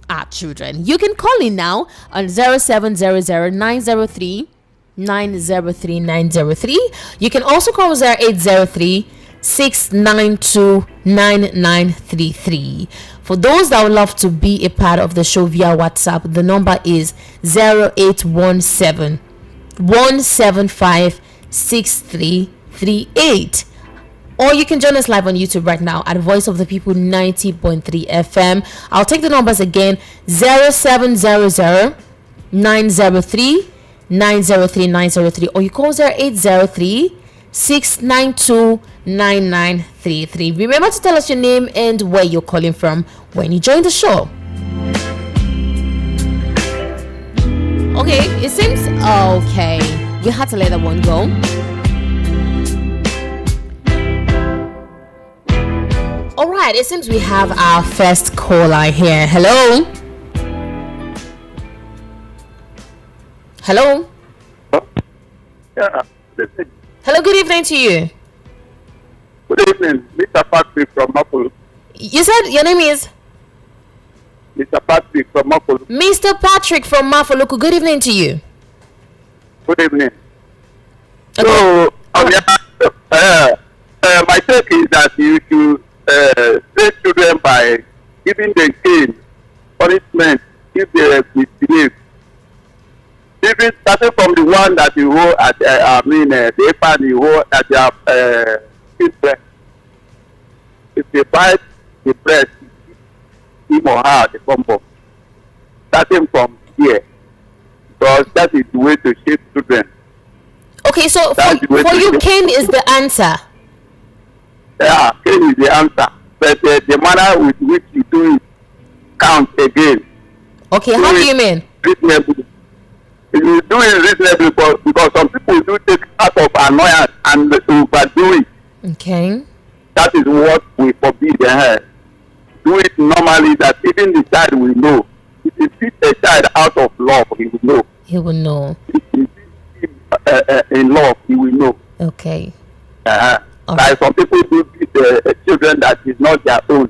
Speaker 1: our children? You can call in now on 0700 903 903 903. You can also call 0803 692 9933. For those that would love to be a part of the show via WhatsApp, the number is 0817 175 6338. Or you can join us live on YouTube right now at Voice of the People 90.3 FM. I'll take the numbers again: 0700 903 903 903, or you call 0803 692 9933. Remember to tell us your name and where you're calling from when you join the show. Okay, it seems okay. We had to let that one go. All right, it seems we have our first caller here. Hello. Hello.
Speaker 3: Yeah.
Speaker 1: Hello, good evening to you.
Speaker 3: Good evening, Mr. Patrick from Mapolo.
Speaker 1: You said your name is?
Speaker 3: Mr. Patrick from Mapolo.
Speaker 1: Mr. Patrick from Mafoloku. Good evening to you.
Speaker 3: Good evening.
Speaker 1: Okay.
Speaker 3: So, my take is that you should train children by giving them cane, punishment if they misbehave. Even starting from the one that you hold at, the pan you hold at your breast. If they bite the breast, him or her, the combo. Starting from here, because that is the way to shape children.
Speaker 1: Okay, so for you, cane is the answer.
Speaker 3: Yeah, cane is the answer. But the manner with which you do it counts again.
Speaker 1: Okay, how do you mean?
Speaker 3: Reasonably. You do it reasonably because some people do take out of annoyance and overdo it.
Speaker 1: Okay.
Speaker 3: That is what we forbid. Do it normally, that even the child will know. If you teach a child out of love, he will know.
Speaker 1: He will know.
Speaker 3: If you teach him in love, he will know.
Speaker 1: Okay.
Speaker 3: Like some people do teach children that is not their own.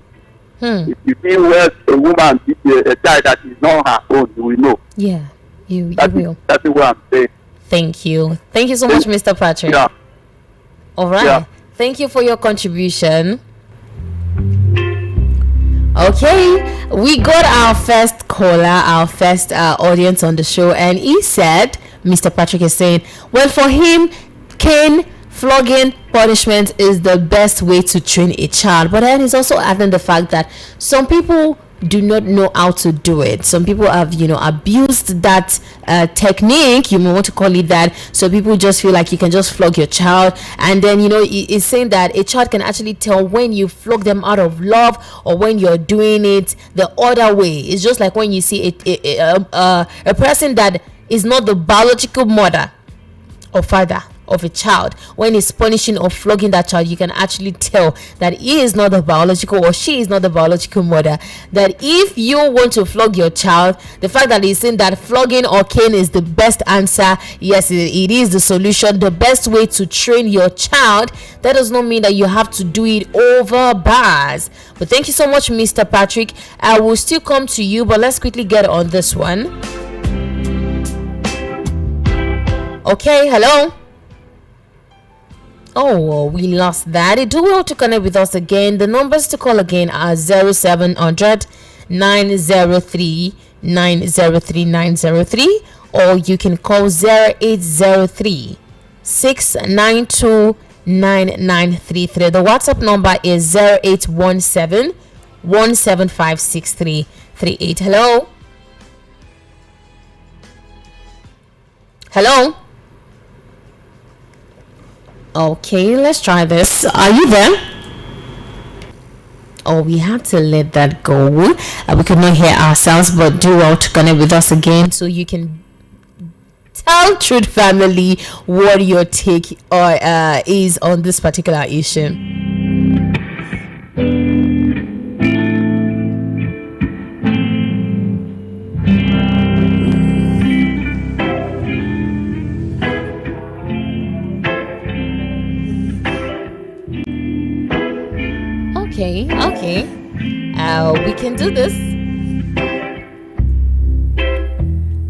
Speaker 3: If you feel well, a woman teach a child that is not her own, you will know.
Speaker 1: Yeah, you will.
Speaker 3: That's what I'm saying.
Speaker 1: Thank you. Thank you so much, Mr. Patrick.
Speaker 3: Yeah.
Speaker 1: All right.
Speaker 3: Yeah.
Speaker 1: Thank you for your contribution. Okay, we got our first caller, our first audience on the show, and he said, Mr. Patrick is saying, well, for him, cane, flogging, punishment is the best way to train a child. But then he's also adding the fact that some people do not know how to do it. Some people have, abused that technique, you may want to call it that. So people just feel like you can just flog your child, and then it's saying that a child can actually tell when you flog them out of love or when you're doing it the other way. It's just like when you see a person that is not the biological mother or father of a child. When he's punishing or flogging that child, you can actually tell that he is not the biological or she is not the biological mother. That if you want to flog your child, the fact that he's saying that flogging or cane is the best answer, yes, it is the solution, the best way to train your child. That does not mean that you have to do it over bars. But thank you so much, Mr. Patrick. I will still come to you, but let's quickly get on this one. Okay, hello. Oh, we lost that. Do well to connect with us again. The numbers to call again are 0700 903 903 903, or you can call 0803 692 9933. The WhatsApp number is 0817 175 6338. Hello. Hello. Okay, let's try this. Are you there? Oh, we have to let that go. We could not hear ourselves, but do well to connect with us again so you can tell Truth Family what your take is on this particular issue. Okay. We can do this.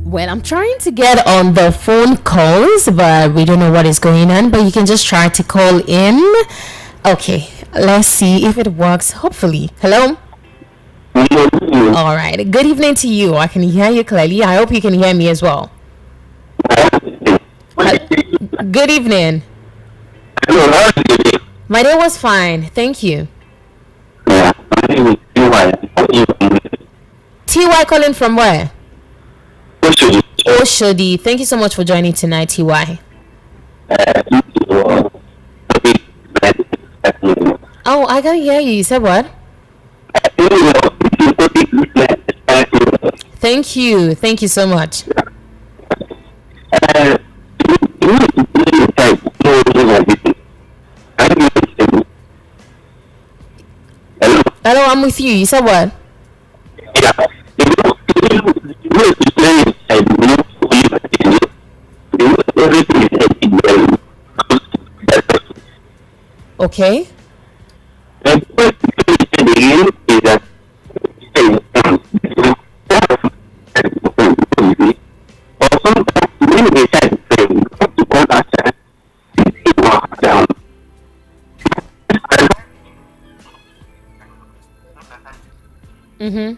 Speaker 1: Well, I'm trying to get on the phone calls, but we don't know what is going on. But you can just try to call in. Okay, let's see if it works. Hopefully. Hello? All right. Good evening to you. I can hear you clearly. I hope you can hear me as well. Good evening. My day was fine. Thank you. TY calling from where? Oshodi. Thank you so much for joining tonight, TY. Oh, I can't hear you. You said what? Thank you. Thank you so much. Hello, I'm with you. You said what? Okay. Mm-hmm.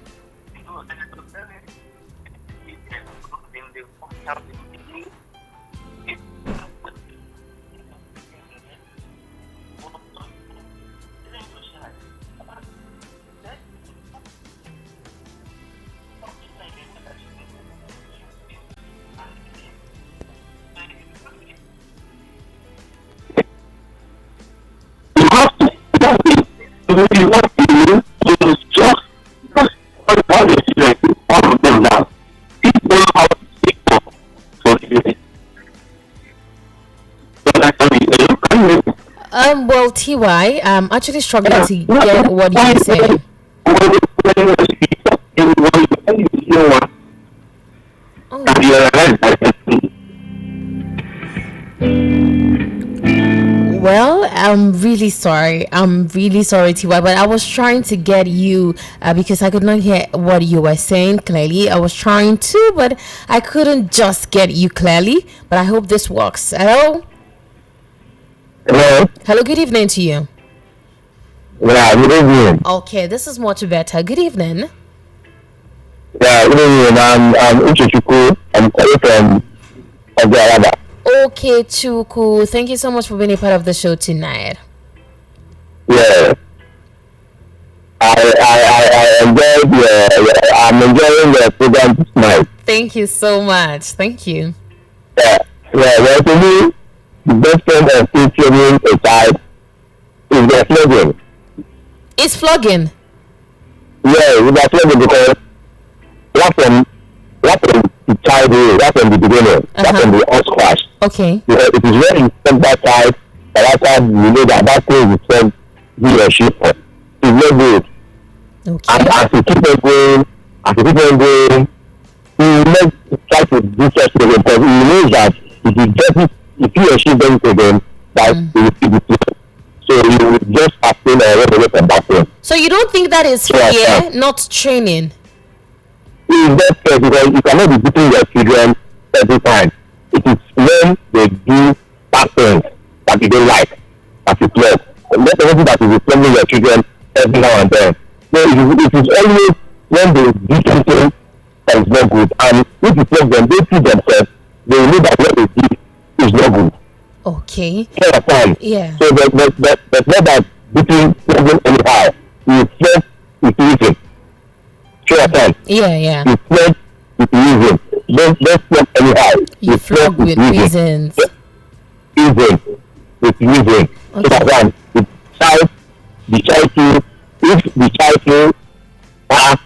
Speaker 1: Well, TY, I'm actually struggling to get what you say. Well, I'm really sorry, TY, but I was trying to get you because I could not hear what you were saying clearly. I was trying to, but I couldn't just get you clearly. But I hope this works. Hello? Hello, good evening to you.
Speaker 4: Yeah, good evening.
Speaker 1: Okay, this is much better. Good evening.
Speaker 4: Yeah, good evening. I'm Uchechuku. I'm calling from Ogaraba.
Speaker 1: Okay, Chuku. Thank you so much for being a part of the show tonight.
Speaker 4: Yeah. I enjoyed I'm enjoying the program tonight.
Speaker 1: Thank you so much. Thank you.
Speaker 4: Yeah. Well, to me, the best friend of teaching a child is the flogging.
Speaker 1: It's flogging.
Speaker 4: Yeah, it's the flogging because that's from the childhood, that's from the beginning, that's from the old squash.
Speaker 1: Okay.
Speaker 4: It is when you step that side, you know that thing you spend he or she for. It's not good.
Speaker 1: Okay.
Speaker 4: And as you keep on going, you will not try to do such thing because he knows that if you get it, if he or she does it again, that he will see the thing. So you will just abstain or run away from that thing.
Speaker 1: So you don't think that is fear, not training?
Speaker 4: It is not fair because you cannot be beating your children every time. It is when they do bad things that you don't like, that you flog. And not everything that you will flogging your children every now and then. So it is always when they do something that is not good. And if you flog them, they see themselves, they will know that what they did is not good.
Speaker 1: Okay.
Speaker 4: Yeah. So there's not that beating flogging anyhow. You flog with reason.
Speaker 1: Yeah.
Speaker 4: You flog with reason. Don't flog anyhow.
Speaker 1: You flog with reasons.
Speaker 4: With reason. So that the child too, if the child too as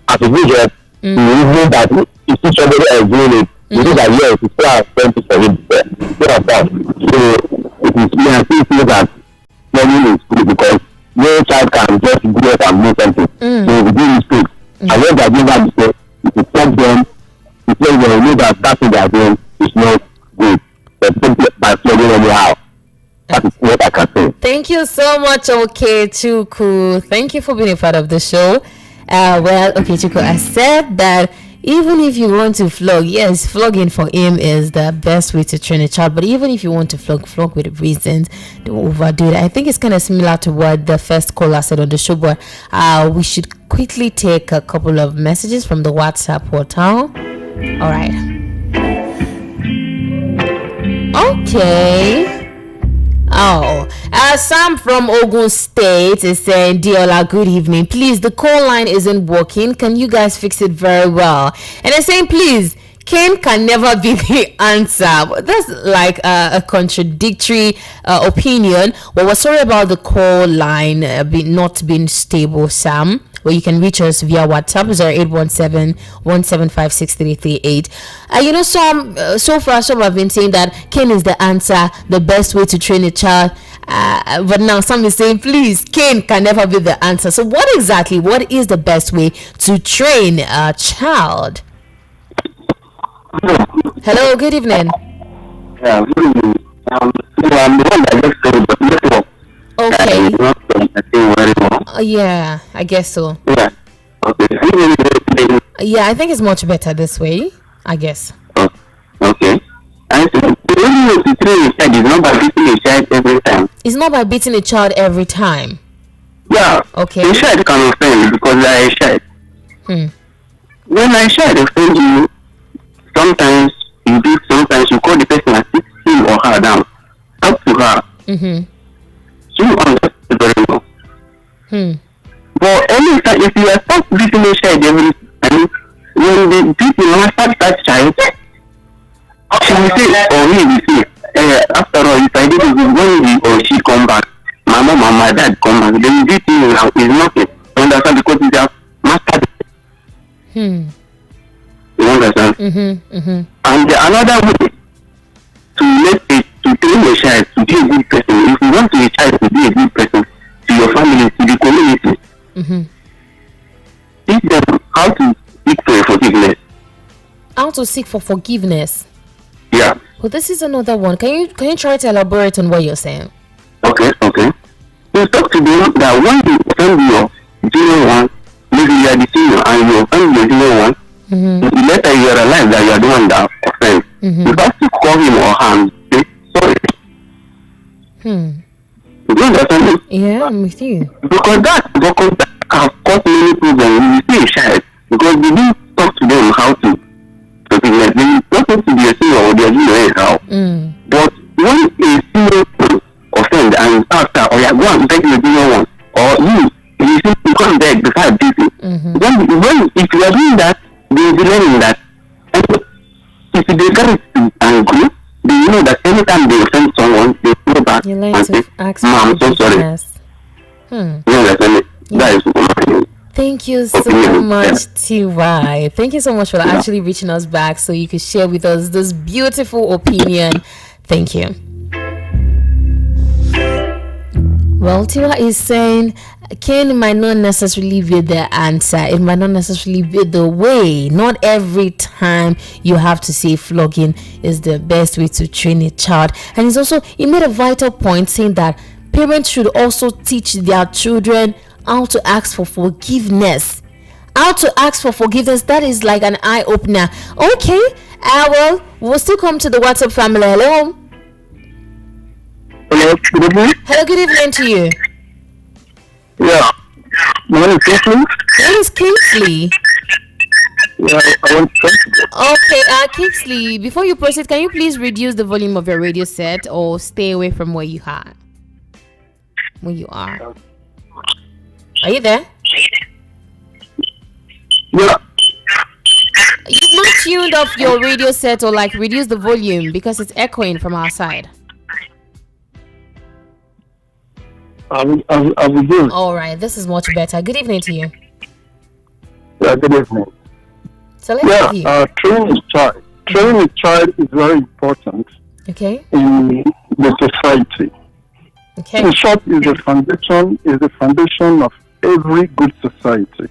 Speaker 4: a vision, you reason that you see somebody else doing it, you know that yes, it's still expensive for him. So it is me and see that learning is good because no child can just go up and do something. So we do mistakes. And when they are doing that mistake, if you tell them, you know that thing they are doing is not good. But don't by flogging anyhow. That is what I can say.
Speaker 1: Thank you so much, Okechukwu. Thank you for being a part of the show. Well, Okechukwu, I said that even if you want to flog, yes, flogging for him is the best way to train a child. But even if you want to flog with reasons, don't overdo it. I think it's kind of similar to what the first caller said on the show. But we should quickly take a couple of messages from the WhatsApp portal. All right. Okay. Sam from Ogun State is saying, Diola, good evening. Please, the call line isn't working. Can you guys fix it very well? And they're saying, please, Cain can never be the answer. But that's like a contradictory opinion. Well, we're sorry about the call line not being stable, Sam. Well, you can reach us via WhatsApp 0817-175-6338. So far some have been saying that Cain is the answer, the best way to train a child. But now some is saying, please, Cain can never be the answer. So what is the best way to train a child? Hello, good evening.
Speaker 4: Yeah, good evening. I'm the one that just told the network.
Speaker 1: Okay.
Speaker 4: Very well.
Speaker 1: Yeah, I guess so.
Speaker 4: Yeah. Okay.
Speaker 1: Yeah, I think it's much better this way, I guess.
Speaker 4: Okay. And so the only way to train a child is not by beating a child every time.
Speaker 1: It's not by beating a child every time.
Speaker 4: Yeah.
Speaker 1: Okay.
Speaker 4: A child can offend because they are a child. When a child offends you, sometimes you call the person and sit him or her down. Talk to her. She will understand very well. But anytime, if you are start beating a child every time, when the people master that child, she will say, or he will say, after all, if I did it, when he or she come back, my mom and my dad come back, then this thing is nothing. You understand? Because they have mastered it. You understand? And another way to train a child to be a good person, if you want a child to be a good person to your family, to the community, teach them how to seek for forgiveness.
Speaker 1: How to seek for forgiveness?
Speaker 4: Yeah.
Speaker 1: Well, this is another one. Can you try to elaborate on what you're saying?
Speaker 4: Okay. You talk to them that when you offend your junior one, maybe you are the senior and you offend your junior one, later you realize that you are the one that offends. You have to call him or her and say sorry. You understand me?
Speaker 1: Yeah, I'm with you.
Speaker 4: Because that has caused many problems. You see a child because they didn't talk to them how to forgiveness. They talk to their senior or their junior how. But when a senior offend and after or you go and beg the junior one or you simply come beg beside people. When if you are doing that, they will be learning that. And if they get it and grow, they know that anytime they offend someone, they go back
Speaker 1: You learn
Speaker 4: and
Speaker 1: to
Speaker 4: say,
Speaker 1: ask
Speaker 4: "Mom, I'm so sorry."
Speaker 1: forgiveness.
Speaker 4: You understand it? That is what I'm saying.
Speaker 1: Thank you so much, TY. Thank you so much for actually reaching us back so you could share with us this beautiful opinion. Thank you. Well, TY is saying cane might not necessarily be the answer. It might not necessarily be the way. Not every time you have to say flogging is the best way to train a child. And he made a vital point saying that parents should also teach their children how to ask for forgiveness. That is like an eye-opener. Okay, well, we'll still come to the WhatsApp family. Hello,
Speaker 3: good evening.
Speaker 1: hello, good evening to you.
Speaker 3: Yeah. My name is Kingsley.
Speaker 1: Who is Kingsley?
Speaker 3: Yeah, I want to talk.
Speaker 1: Okay, Kingsley, before you proceed, can you please reduce the volume of your radio set or stay away from where you are? Are you there?
Speaker 3: Yeah.
Speaker 1: You've not tuned off your radio set or like reduce the volume because it's echoing from our side.
Speaker 3: I will do.
Speaker 1: All right, this is much better. Good evening to you.
Speaker 3: Yeah, good evening.
Speaker 1: So let's review.
Speaker 3: Training a child is very important
Speaker 1: Okay.
Speaker 3: in the society.
Speaker 1: Okay.
Speaker 3: In short, is the foundation of every good society.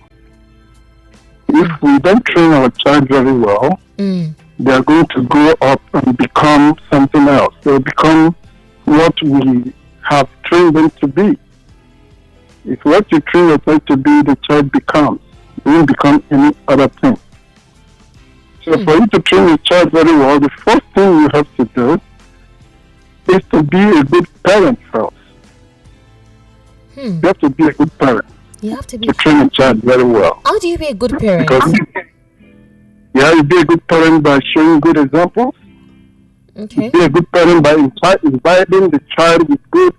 Speaker 3: If we don't train our child very well, they are going to grow up and become something else. They'll become what we have trained them to be. If what you train your child to be, the child becomes. It won't become any other thing. So for you to train your child very well, the first thing you have to do is to be a good parent first. You have to be a good parent.
Speaker 1: You have to be.
Speaker 3: To train a child very well.
Speaker 1: How do you be a good parent?
Speaker 3: Because you be a good parent by showing good examples.
Speaker 1: Okay.
Speaker 3: Be a good parent by inviting the child with good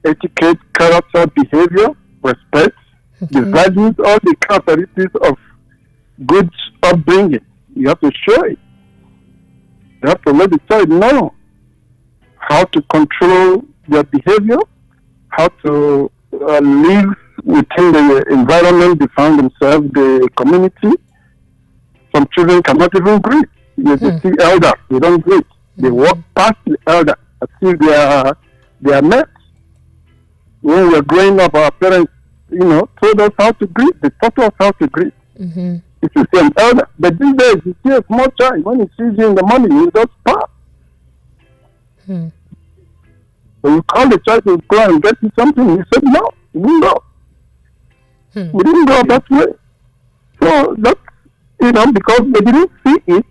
Speaker 3: etiquette, character, behavior, respect, the values, all the characteristics of good upbringing. You have to show it. You have to let the child know how to control their behavior, how to live within the environment they find themselves, the community. Some children cannot even greet. You see elders, they don't greet. They walk past the elder as if they are mates. When we were growing up, our parents, told us how to greet. They taught us how to greet. If you see an elder, but these days you see a small child, when he sees you in the morning, he just pass. So you call the child to go and get you something. He said no, he didn't go. We didn't go that way. So that's because they didn't see it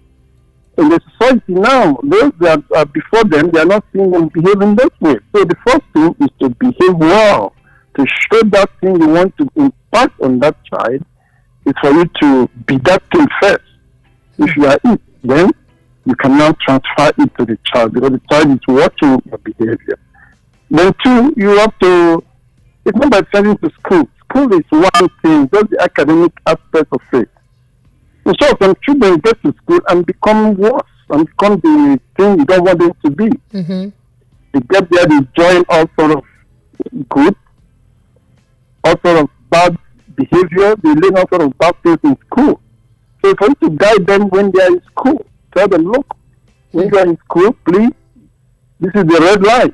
Speaker 3: in the society now. Those that are before them, they are not seeing them behaving that way. So the first thing is to behave well, to show that thing you want to impact on that child. Is for you to be that thing first. If you are it, then you can now transfer it to the child because the child is watching your behavior. Then two, you have to, it's not by sending to school. School is one thing, just the academic aspect of it. And so some children get to school and become worse and become the thing you don't want them to be. They get there, they join all sort of groups, all sort of bad behavior, they learn all sort of bad things in school. So for you to guide them when they are in school, tell them, look, when you are in school, please, this is the red line.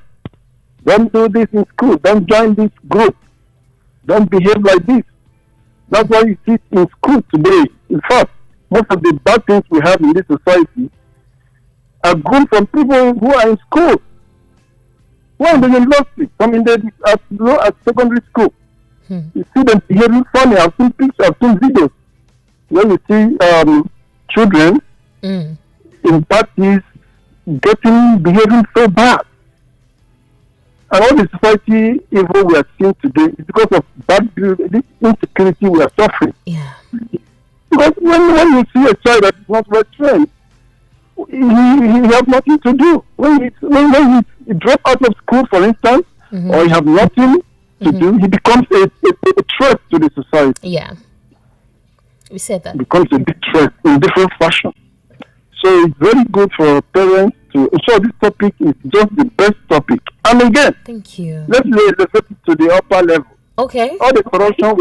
Speaker 3: Don't do this in school. Don't join this group. Don't behave like this. That's why you see in school today. In fact, most of the bad things we have in this society are grown from people who are in school. Who are in the university, some in at secondary school. You see them behaving funny. I've seen pictures, I've seen videos where you see children in parties behaving so bad. And all the society evil we are seeing today is because of this insecurity we are suffering.
Speaker 1: Yeah.
Speaker 3: Because when you see a child that is not well trained, he has nothing to do. When he drops out of school, for instance, or he has nothing to do, he becomes a threat to the society.
Speaker 1: Yeah. We said that.
Speaker 3: Becomes a big threat in different fashion. So it's very good for parents to ensure this topic is just the best topic. And again,
Speaker 1: thank you.
Speaker 3: Let's elevate it to the upper level.
Speaker 1: Okay.
Speaker 3: All the corruption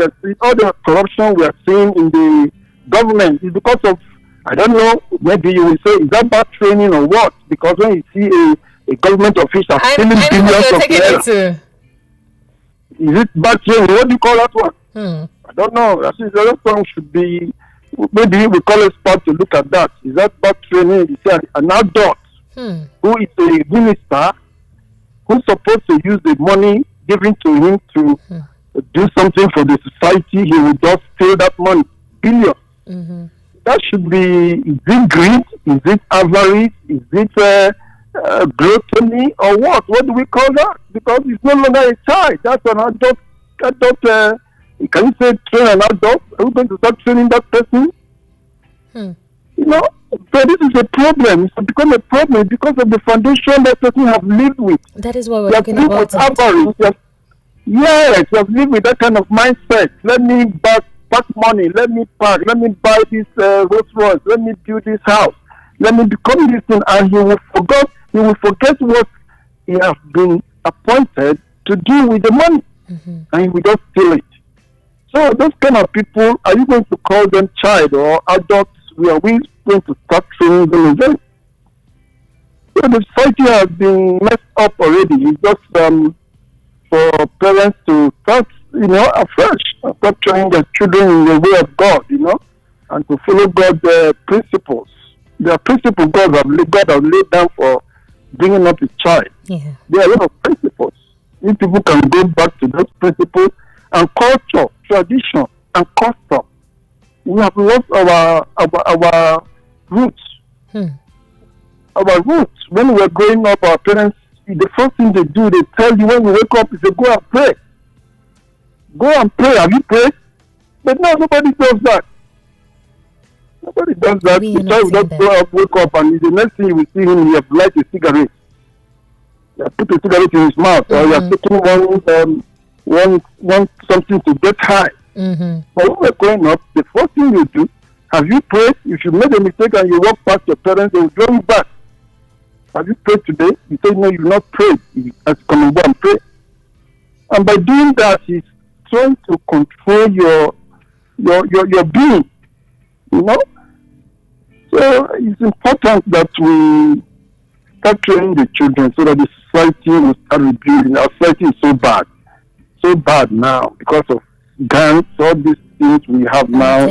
Speaker 3: we are seeing in the government is because of, I don't know, maybe you will say, is that bad training or what? Because when you see a government official stealing billions of naira, is it bad training? What do you call that one? I don't know. I think the other one should be, maybe we call a spot to look at that. Is that bad training? You see an adult who is a minister who's supposed to use the money given to him to do something for the society, he will just steal that money, billions. That should be, is it greed? Is it avarice? Is it gluttony or what? What do we call that? Because it's no longer a child. That's an adult. Can you say train an adult? Are we going to start training that person? You know, so this is a problem. It's become a problem because of the foundation that person have lived with.
Speaker 1: That is what we're talking about.
Speaker 3: Yes, you have lived with that kind of mindset. Let me pack money. Let me pack. Let me buy this Rolls Royce. Let me build this house. Let me become this thing, and he will forget what he has been appointed to do with the money, and he will just steal it. So those kind of people, are you going to call them child or adults? Are we going to start training them again? So the society has been messed up already. It's just for parents to start, afresh, start training their children in the way of God, and to follow God's principles. There are principles God has laid down for bringing up a child.
Speaker 1: Yeah.
Speaker 3: There are a lot of principles. If people can go back to those principles and culture, tradition, and custom, we have lost our roots. Our roots. When we were growing up, our parents, the first thing they do, they tell you when you wake up, is they go and pray. Go and pray. Have you prayed? But no, nobody does that. Nobody does that. The child will just go up, wake up, and the next thing you will see him, he has light a cigarette. He has put a cigarette in his mouth, or he has taken one something to get high. But when we're growing up, the first thing you do, have you prayed? If you made a mistake and you walk past your parents, they will draw you back. Have you prayed today? You say, no, you've not prayed. You have to come and go and pray. And by doing that, he's trying to control your being. So it's important that we start training the children so that the society will start rebuilding. Our society is so bad now because of gangs, all these things we have now.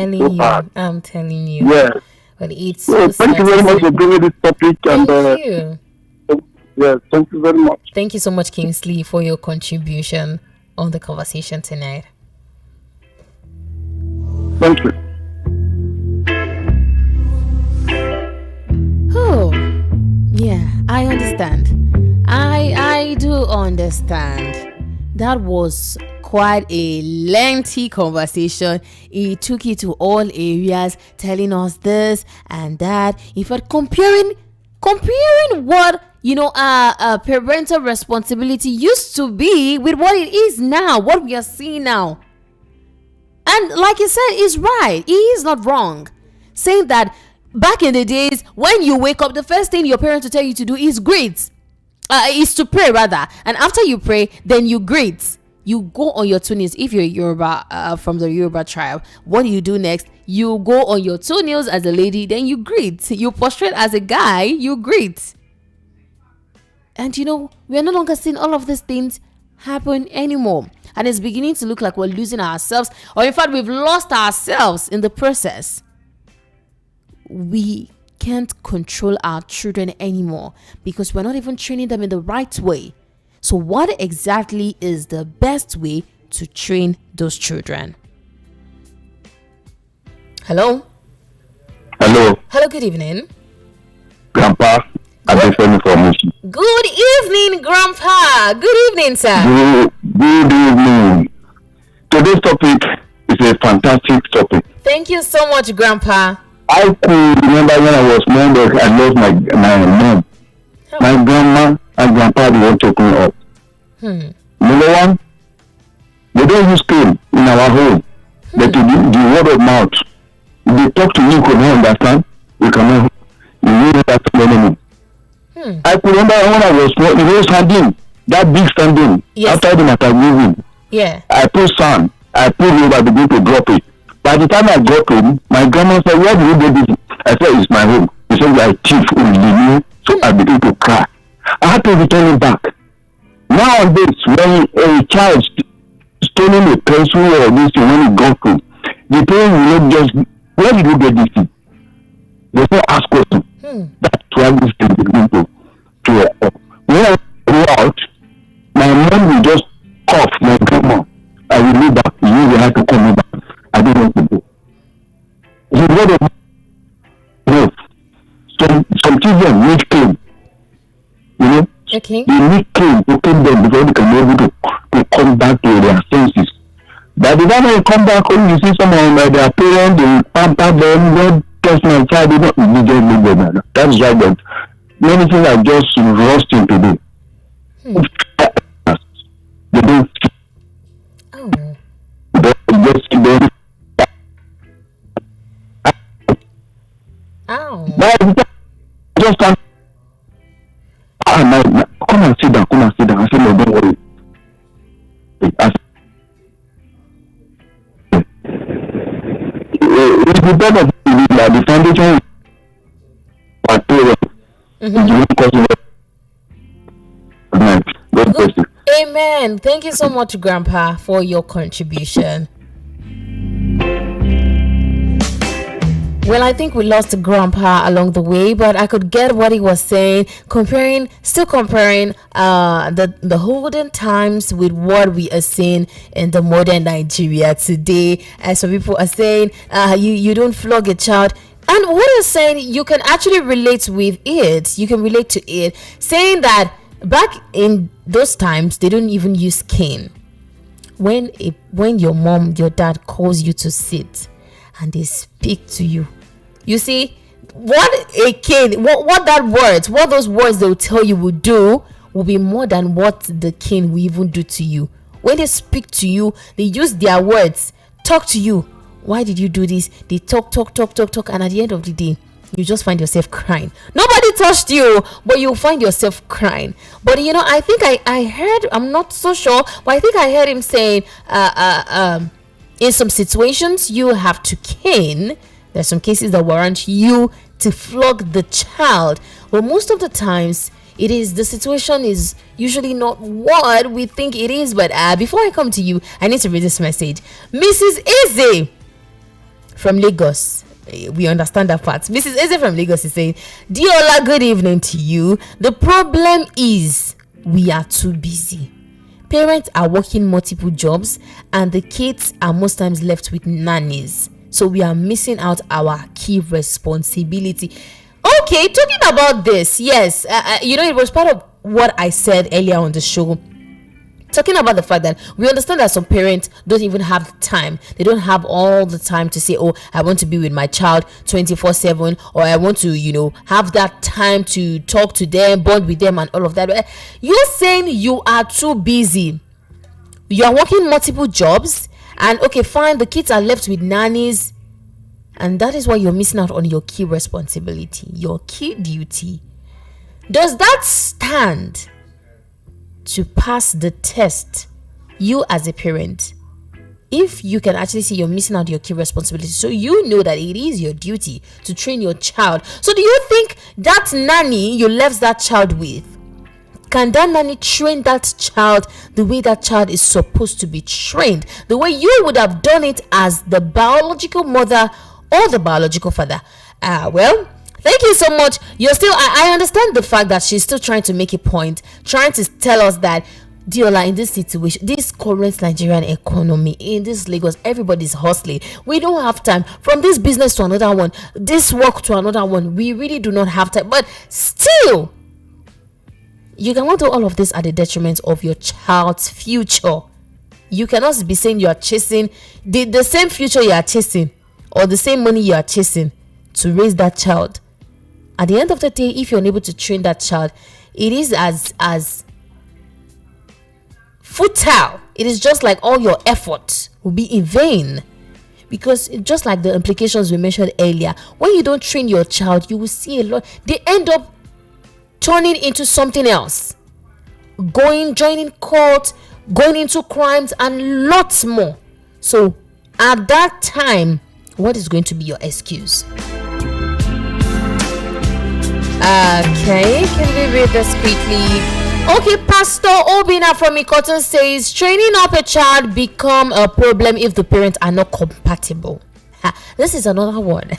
Speaker 1: I'm telling you.
Speaker 3: Yes.
Speaker 1: But it's
Speaker 3: so thank you very much for bringing this topic.
Speaker 1: Thank you.
Speaker 3: Yes, thank you very much.
Speaker 1: Thank you so much, Kingsley, for your contribution on the conversation tonight.
Speaker 3: Thank you.
Speaker 1: Oh, yeah, I understand. I do understand. That was quite a lengthy conversation. He took it to all areas, telling us this and that. In fact, comparing what parental responsibility used to be with what it is now, what we are seeing now. And like he said, he's right. He is not wrong. Saying that back in the days, when you wake up, the first thing your parents will tell you to do is greet. Is to pray rather. And after you pray, then you greet. You go on your two knees. If you're Yoruba, from the Yoruba tribe, what do you do next? You go on your two knees as a lady, then you greet. You prostrate as a guy, you greet. And we are no longer seeing all of these things happen anymore. And it's beginning to look like we're losing ourselves. Or in fact, we've lost ourselves in the process. We can't control our children anymore because we're not even training them in the right way. So what exactly is the best way to train those children? Hello?
Speaker 4: Hello,
Speaker 1: Good evening.
Speaker 4: Grandpa.
Speaker 1: Good evening, Grandpa. Good evening, sir.
Speaker 4: Good evening. Today's topic is a fantastic topic.
Speaker 1: Thank you so much, Grandpa.
Speaker 4: I could remember when I was young, I lost my mom. My grandma and grandpa, they were taking up. Number one, they don't use cane in our home. But the word of mouth, if they talk to you, you cannot understand. You cannot. You will not understand. I could remember when I was small, it was standing, that big standing, after the Matagiving.
Speaker 1: Yeah.
Speaker 4: I put sand. I put river, begin to drop it. By the time I got home, my grandma said, "Where did you get this?" I said, "It's my home." He said, "You are a thief only." So I began to cry. I had to return it back. Nowadays, when a child stealing a pencil or this thing, when it goes through, the parents will not just, "Where did you get this thing?" They say, "Ask question." That's why this thing is going to when I go out, my mom will just cough, my grandma. I will leave back. You will have to come back. I don't want to go. You know the no. Some children need cane. You know?
Speaker 1: Okay.
Speaker 4: They need cane to cane them before they can be able to come back to their senses. By the time they come back home, you see someone by their parents, they will pamper them, don't touch my child, they don't just leave them. That's why that many things are just rusting today. They don't just can't. Come and sit down. I said, "No, don't worry." It's the bed of the foundation.
Speaker 1: Amen. Thank you so much, Grandpa, for your contribution. Well, I think we lost Grandpa along the way, but I could get what he was saying, still comparing the olden times with what we are seeing in the modern Nigeria today. As some people are saying, you don't flog a child. And what he's saying, you can actually relate with it. You can relate to it, saying that back in those times, they don't even use cane. When your mom, your dad calls you to sit, and they speak to you, you see what a cane, what those words they will tell you will do will be more than what the cane will even do to you. When they speak to you, they use their words, talk to you. Why did you do this? They talk, and at the end of the day, you just find yourself crying. Nobody touched you, but you find yourself crying. But I think I heard, I'm not so sure, but I think I heard him saying in some situations you have to cane. There's some cases that warrant you to flog the child. Well, most of the times the situation is usually not what we think it is. But before I come to you, I need to read this message. Mrs. Eze from Lagos. We understand that part. Mrs. Eze from Lagos is saying, "Dear Ola, good evening to you. The problem is we are too busy. Parents are working multiple jobs and the kids are most times left with nannies. So we are missing out our key responsibility." Okay, talking about this, yes, it was part of what I said earlier on the show. Talking about the fact that we understand that some parents don't even have time. They don't have all the time to say, "Oh, I want to be with my child 24/7, or I want to, have that time to talk to them, bond with them, and all of that." You're saying you are too busy. You are working multiple jobs, and okay, fine, the kids are left with nannies, and that is why you're missing out on your key responsibility, your key duty. Does that stand to pass the test, you as a parent? If you can actually see you're missing out your key responsibility, so you know that it is your duty to train your child. So do you think that nanny you left that child with, can that nanny train that child the way that child is supposed to be trained, the way you would have done it as the biological mother or the biological father? Well, thank you so much. You're still, I understand the fact that she's still trying to make a point, trying to tell us that, Diola, in this situation, this current Nigerian economy, in this Lagos, everybody's hustling. We don't have time. From this business to another one, this work to another one, we really do not have time. But still, you cannot do all of this at the detriment of your child's future. You cannot be saying you are chasing the same future you are chasing, or the same money you are chasing to raise that child. At the end of the day, if you're unable to train that child, it is as futile. It is just like all your effort will be in vain, because just like the implications we mentioned earlier, when you don't train your child, you will see a lot. They end up turning into something else, joining cult, going into crimes, and lots more. So at that time, what is going to be your excuse? Okay, can we read this quickly? Okay, Pastor Obina from Ikoton says training up a child become a problem if the parents are not compatible. This is another one.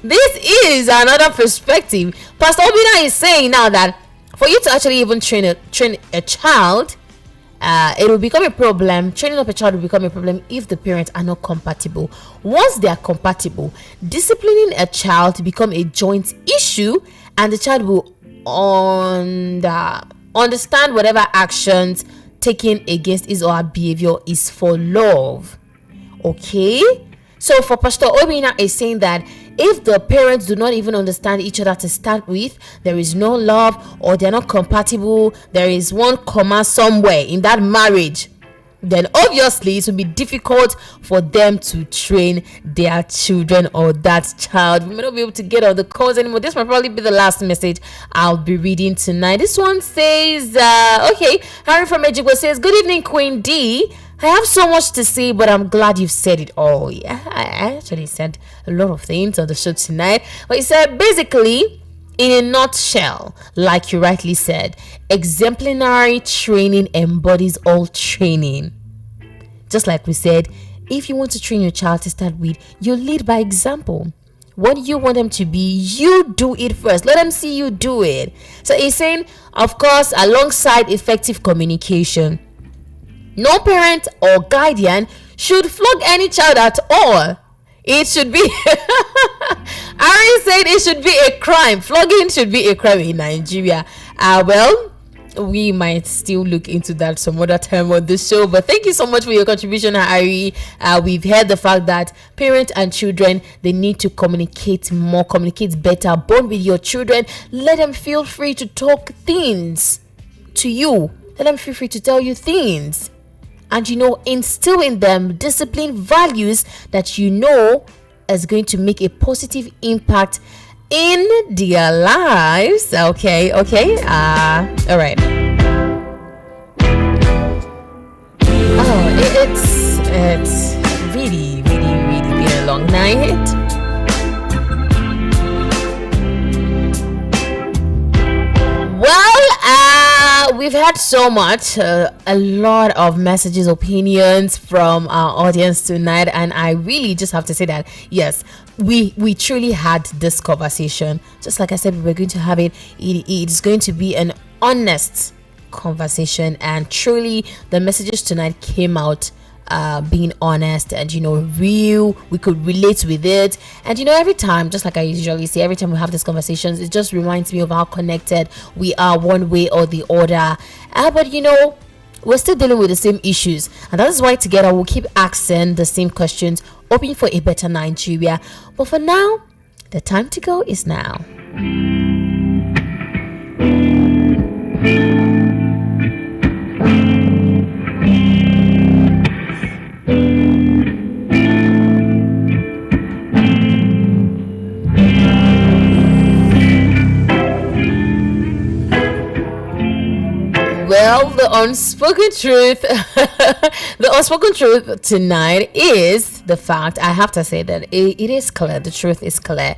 Speaker 1: This is another perspective. Pastor Obina is saying now that for you to actually even train a child, it will become a problem. Training up a child will become a problem if the parents are not compatible. Once they are compatible, disciplining a child to become a joint issue, and the child will understand whatever actions taken against his or her behavior is for love. Okay, so for Pastor Obina is saying that if the parents do not even understand each other to start with, there is no love, or they're not compatible, there is one comma somewhere in that marriage, then obviously it will be difficult for them to train their children or that child. We may not be able to get on the calls anymore. This might probably be the last message I'll be reading tonight. This one says, okay, Harry from Ejigbo says, good evening, Queen D. I have so much to say, but I'm glad you've said it all. Yeah, I actually said a lot of things on the show tonight. But he said, basically, in a nutshell, like you rightly said, exemplary training embodies all training. Just like we said, if you want to train your child to start with, you lead by example. What you want them to be, you do it first. Let them see you do it. So he's saying, of course, alongside effective communication, no parent or guardian should flog any child at all. It should be Ari said it should be a crime. Flogging should be a crime in Nigeria. Well, we might still look into that some other time on the show, but thank you so much for your contribution, Ari. We've heard the fact that parents and children, they need to communicate more, communicate better, bond with your children. Let them feel free to talk things to you. Let them feel free to tell you things. And instill in them discipline, values that is going to make a positive impact in their lives. Okay. All right. Oh, it's really been a long night. Well, we've had so much, a lot of messages, opinions from our audience tonight, and I really just have to say that yes, we truly had this conversation. Just like I said, we were going to have it. It's going to be an honest conversation, and truly the messages tonight came out being honest and real. We could relate with it, and every time, just like I usually say, every time we have these conversations, it just reminds me of how connected we are one way or the other. But we're still dealing with the same issues, and that is why together we'll keep asking the same questions, hoping for a better Nigeria. But for now, the time to go is now. Well, the unspoken truth, the unspoken truth tonight is the fact, I have to say that it is clear, the truth is clear.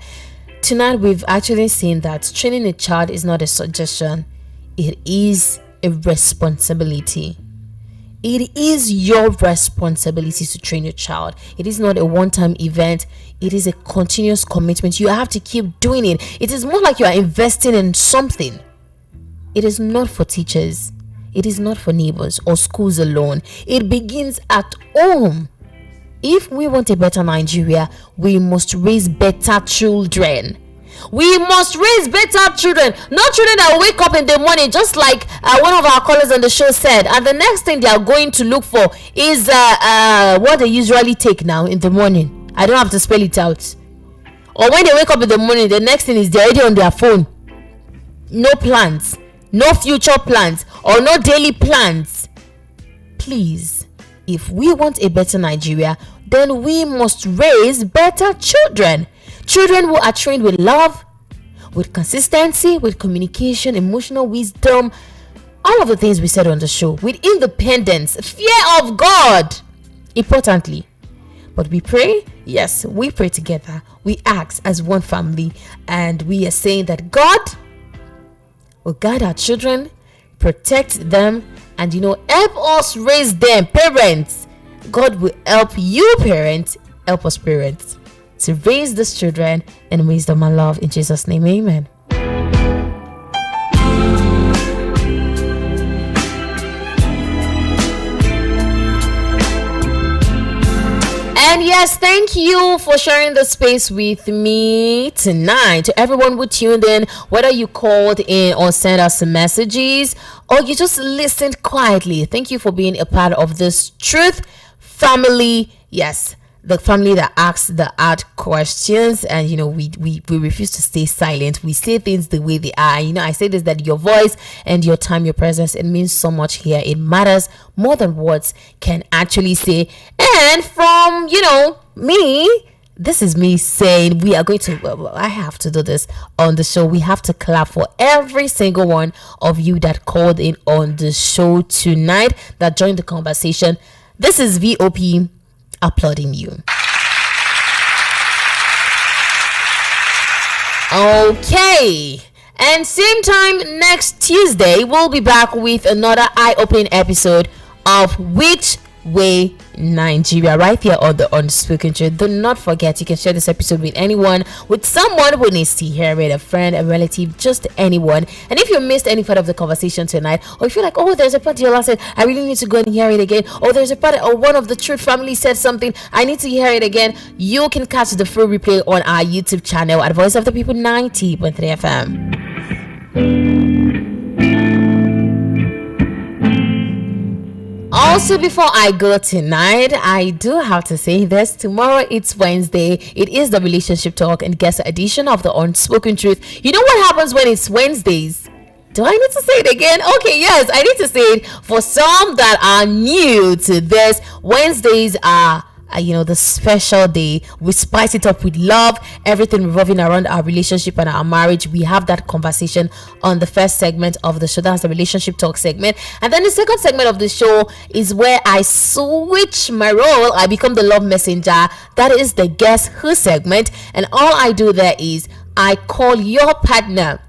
Speaker 1: Tonight, we've actually seen that training a child is not a suggestion, it is a responsibility. It is your responsibility to train your child. It is not a one-time event. It is a continuous commitment. You have to keep doing it. It is more like you are investing in something. It is not for teachers. It is not for neighbors or schools alone. It begins at home. If we want a better Nigeria, we must raise better children. We must raise better children, not children that wake up in the morning, just like one of our callers on the show said, and the next thing they are going to look for is what they usually take now in the morning. I don't have to spell it out. Or when they wake up in the morning, the next thing is they're already on their phone. No plans, no future plans, or no daily plans. Please, if we want a better Nigeria, then we must raise better children. Children who are trained with love, with consistency, with communication, emotional wisdom, all of the things we said on the show with independence, fear of God, importantly. But we pray, yes, we pray together. We act as one family, and we are saying that God will guide our children, protect them, and help us raise them. Parents, God will help you parents, help us parents to raise these children in wisdom and love. In Jesus' name, amen. And yes, thank you for sharing the space with me tonight. To everyone who tuned in, whether you called in or sent us some messages or you just listened quietly, thank you for being a part of this truth family. Yes, the family that asks the hard questions, and we refuse to stay silent. We say things the way they are. I say this, that your voice and your time, your presence, it means so much here. It matters more than words can actually say. And from me, this is me saying we are going to, I have to do this on the show. We have to clap for every single one of you that called in on the show tonight, that joined the conversation. This is VOP applauding you. Okay, and same time next Tuesday, we'll be back with another eye-opening episode of Which Way Nigeria, right here on the Unspoken Truth. Do not forget, you can share this episode with anyone, with someone who needs to hear it, a friend, a relative, just anyone. And if you missed any part of the conversation tonight, or if you're like, oh, there's a part Yola said, I really need to go and hear it again, or there's a part, or one of the Truth family said something, I need to hear it again, you can catch the full replay on our YouTube channel at Voice of the People 90.3 FM. Also, before I go tonight, I do have to say this. Tomorrow, it's Wednesday. It is the Relationship Talk and Guest edition of the Unspoken Truth. You know what happens when it's Wednesdays? Do I need to say it again? Okay, yes, I need to say it. For some that are new to this, Wednesdays are the special day. We spice it up with love, everything revolving around our relationship and our marriage. We have that conversation on the first segment of the show. That's the Relationship Talk segment. And then the second segment of the show is where I switch my role. I become the love messenger. That is the Guess Who segment. And all I do there is I call your partner,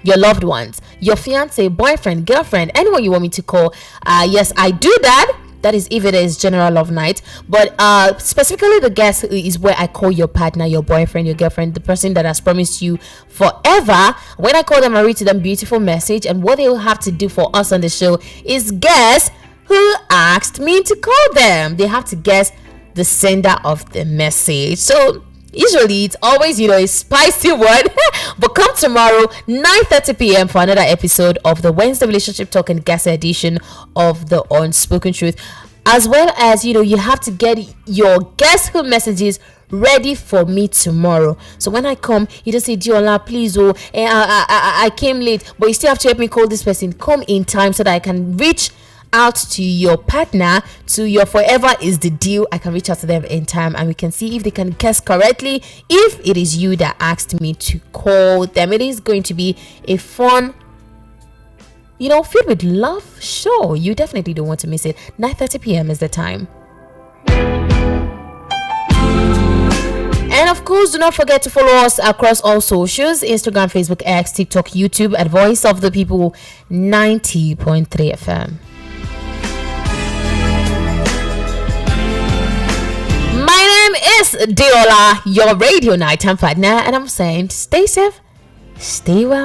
Speaker 1: your loved ones, your fiance, boyfriend, girlfriend, anyone you want me to call. Yes, I do that. That is if it is general love night. But specifically the guest is where I call your partner, your boyfriend, your girlfriend, the person that has promised you forever. When I call them, I read to them beautiful message. And what they will have to do for us on the show is guess who asked me to call them. They have to guess the sender of the message. So usually it's always a spicy one. But come tomorrow 9:30 p.m. for another episode of the Wednesday Relationship Talk and Guest edition of the Unspoken Truth, as well as you have to get your Guess Who messages ready for me tomorrow. So when I come, you just say, Diola, please, I came late, but you still have to help me call this person. Come in time so that I can reach out to your partner, to your forever is the deal. I can reach out to them in time and we can see if they can guess correctly. If it is you that asked me to call them, it is going to be a fun, filled with love show. You definitely don't want to miss it. 9:30 p.m. is the time. And of course, do not forget to follow us across all socials: Instagram, Facebook, X, TikTok, YouTube at Voice of the People 90.3 FM. My name is Diola, your radio nighttime partner, and I'm saying stay safe, stay well.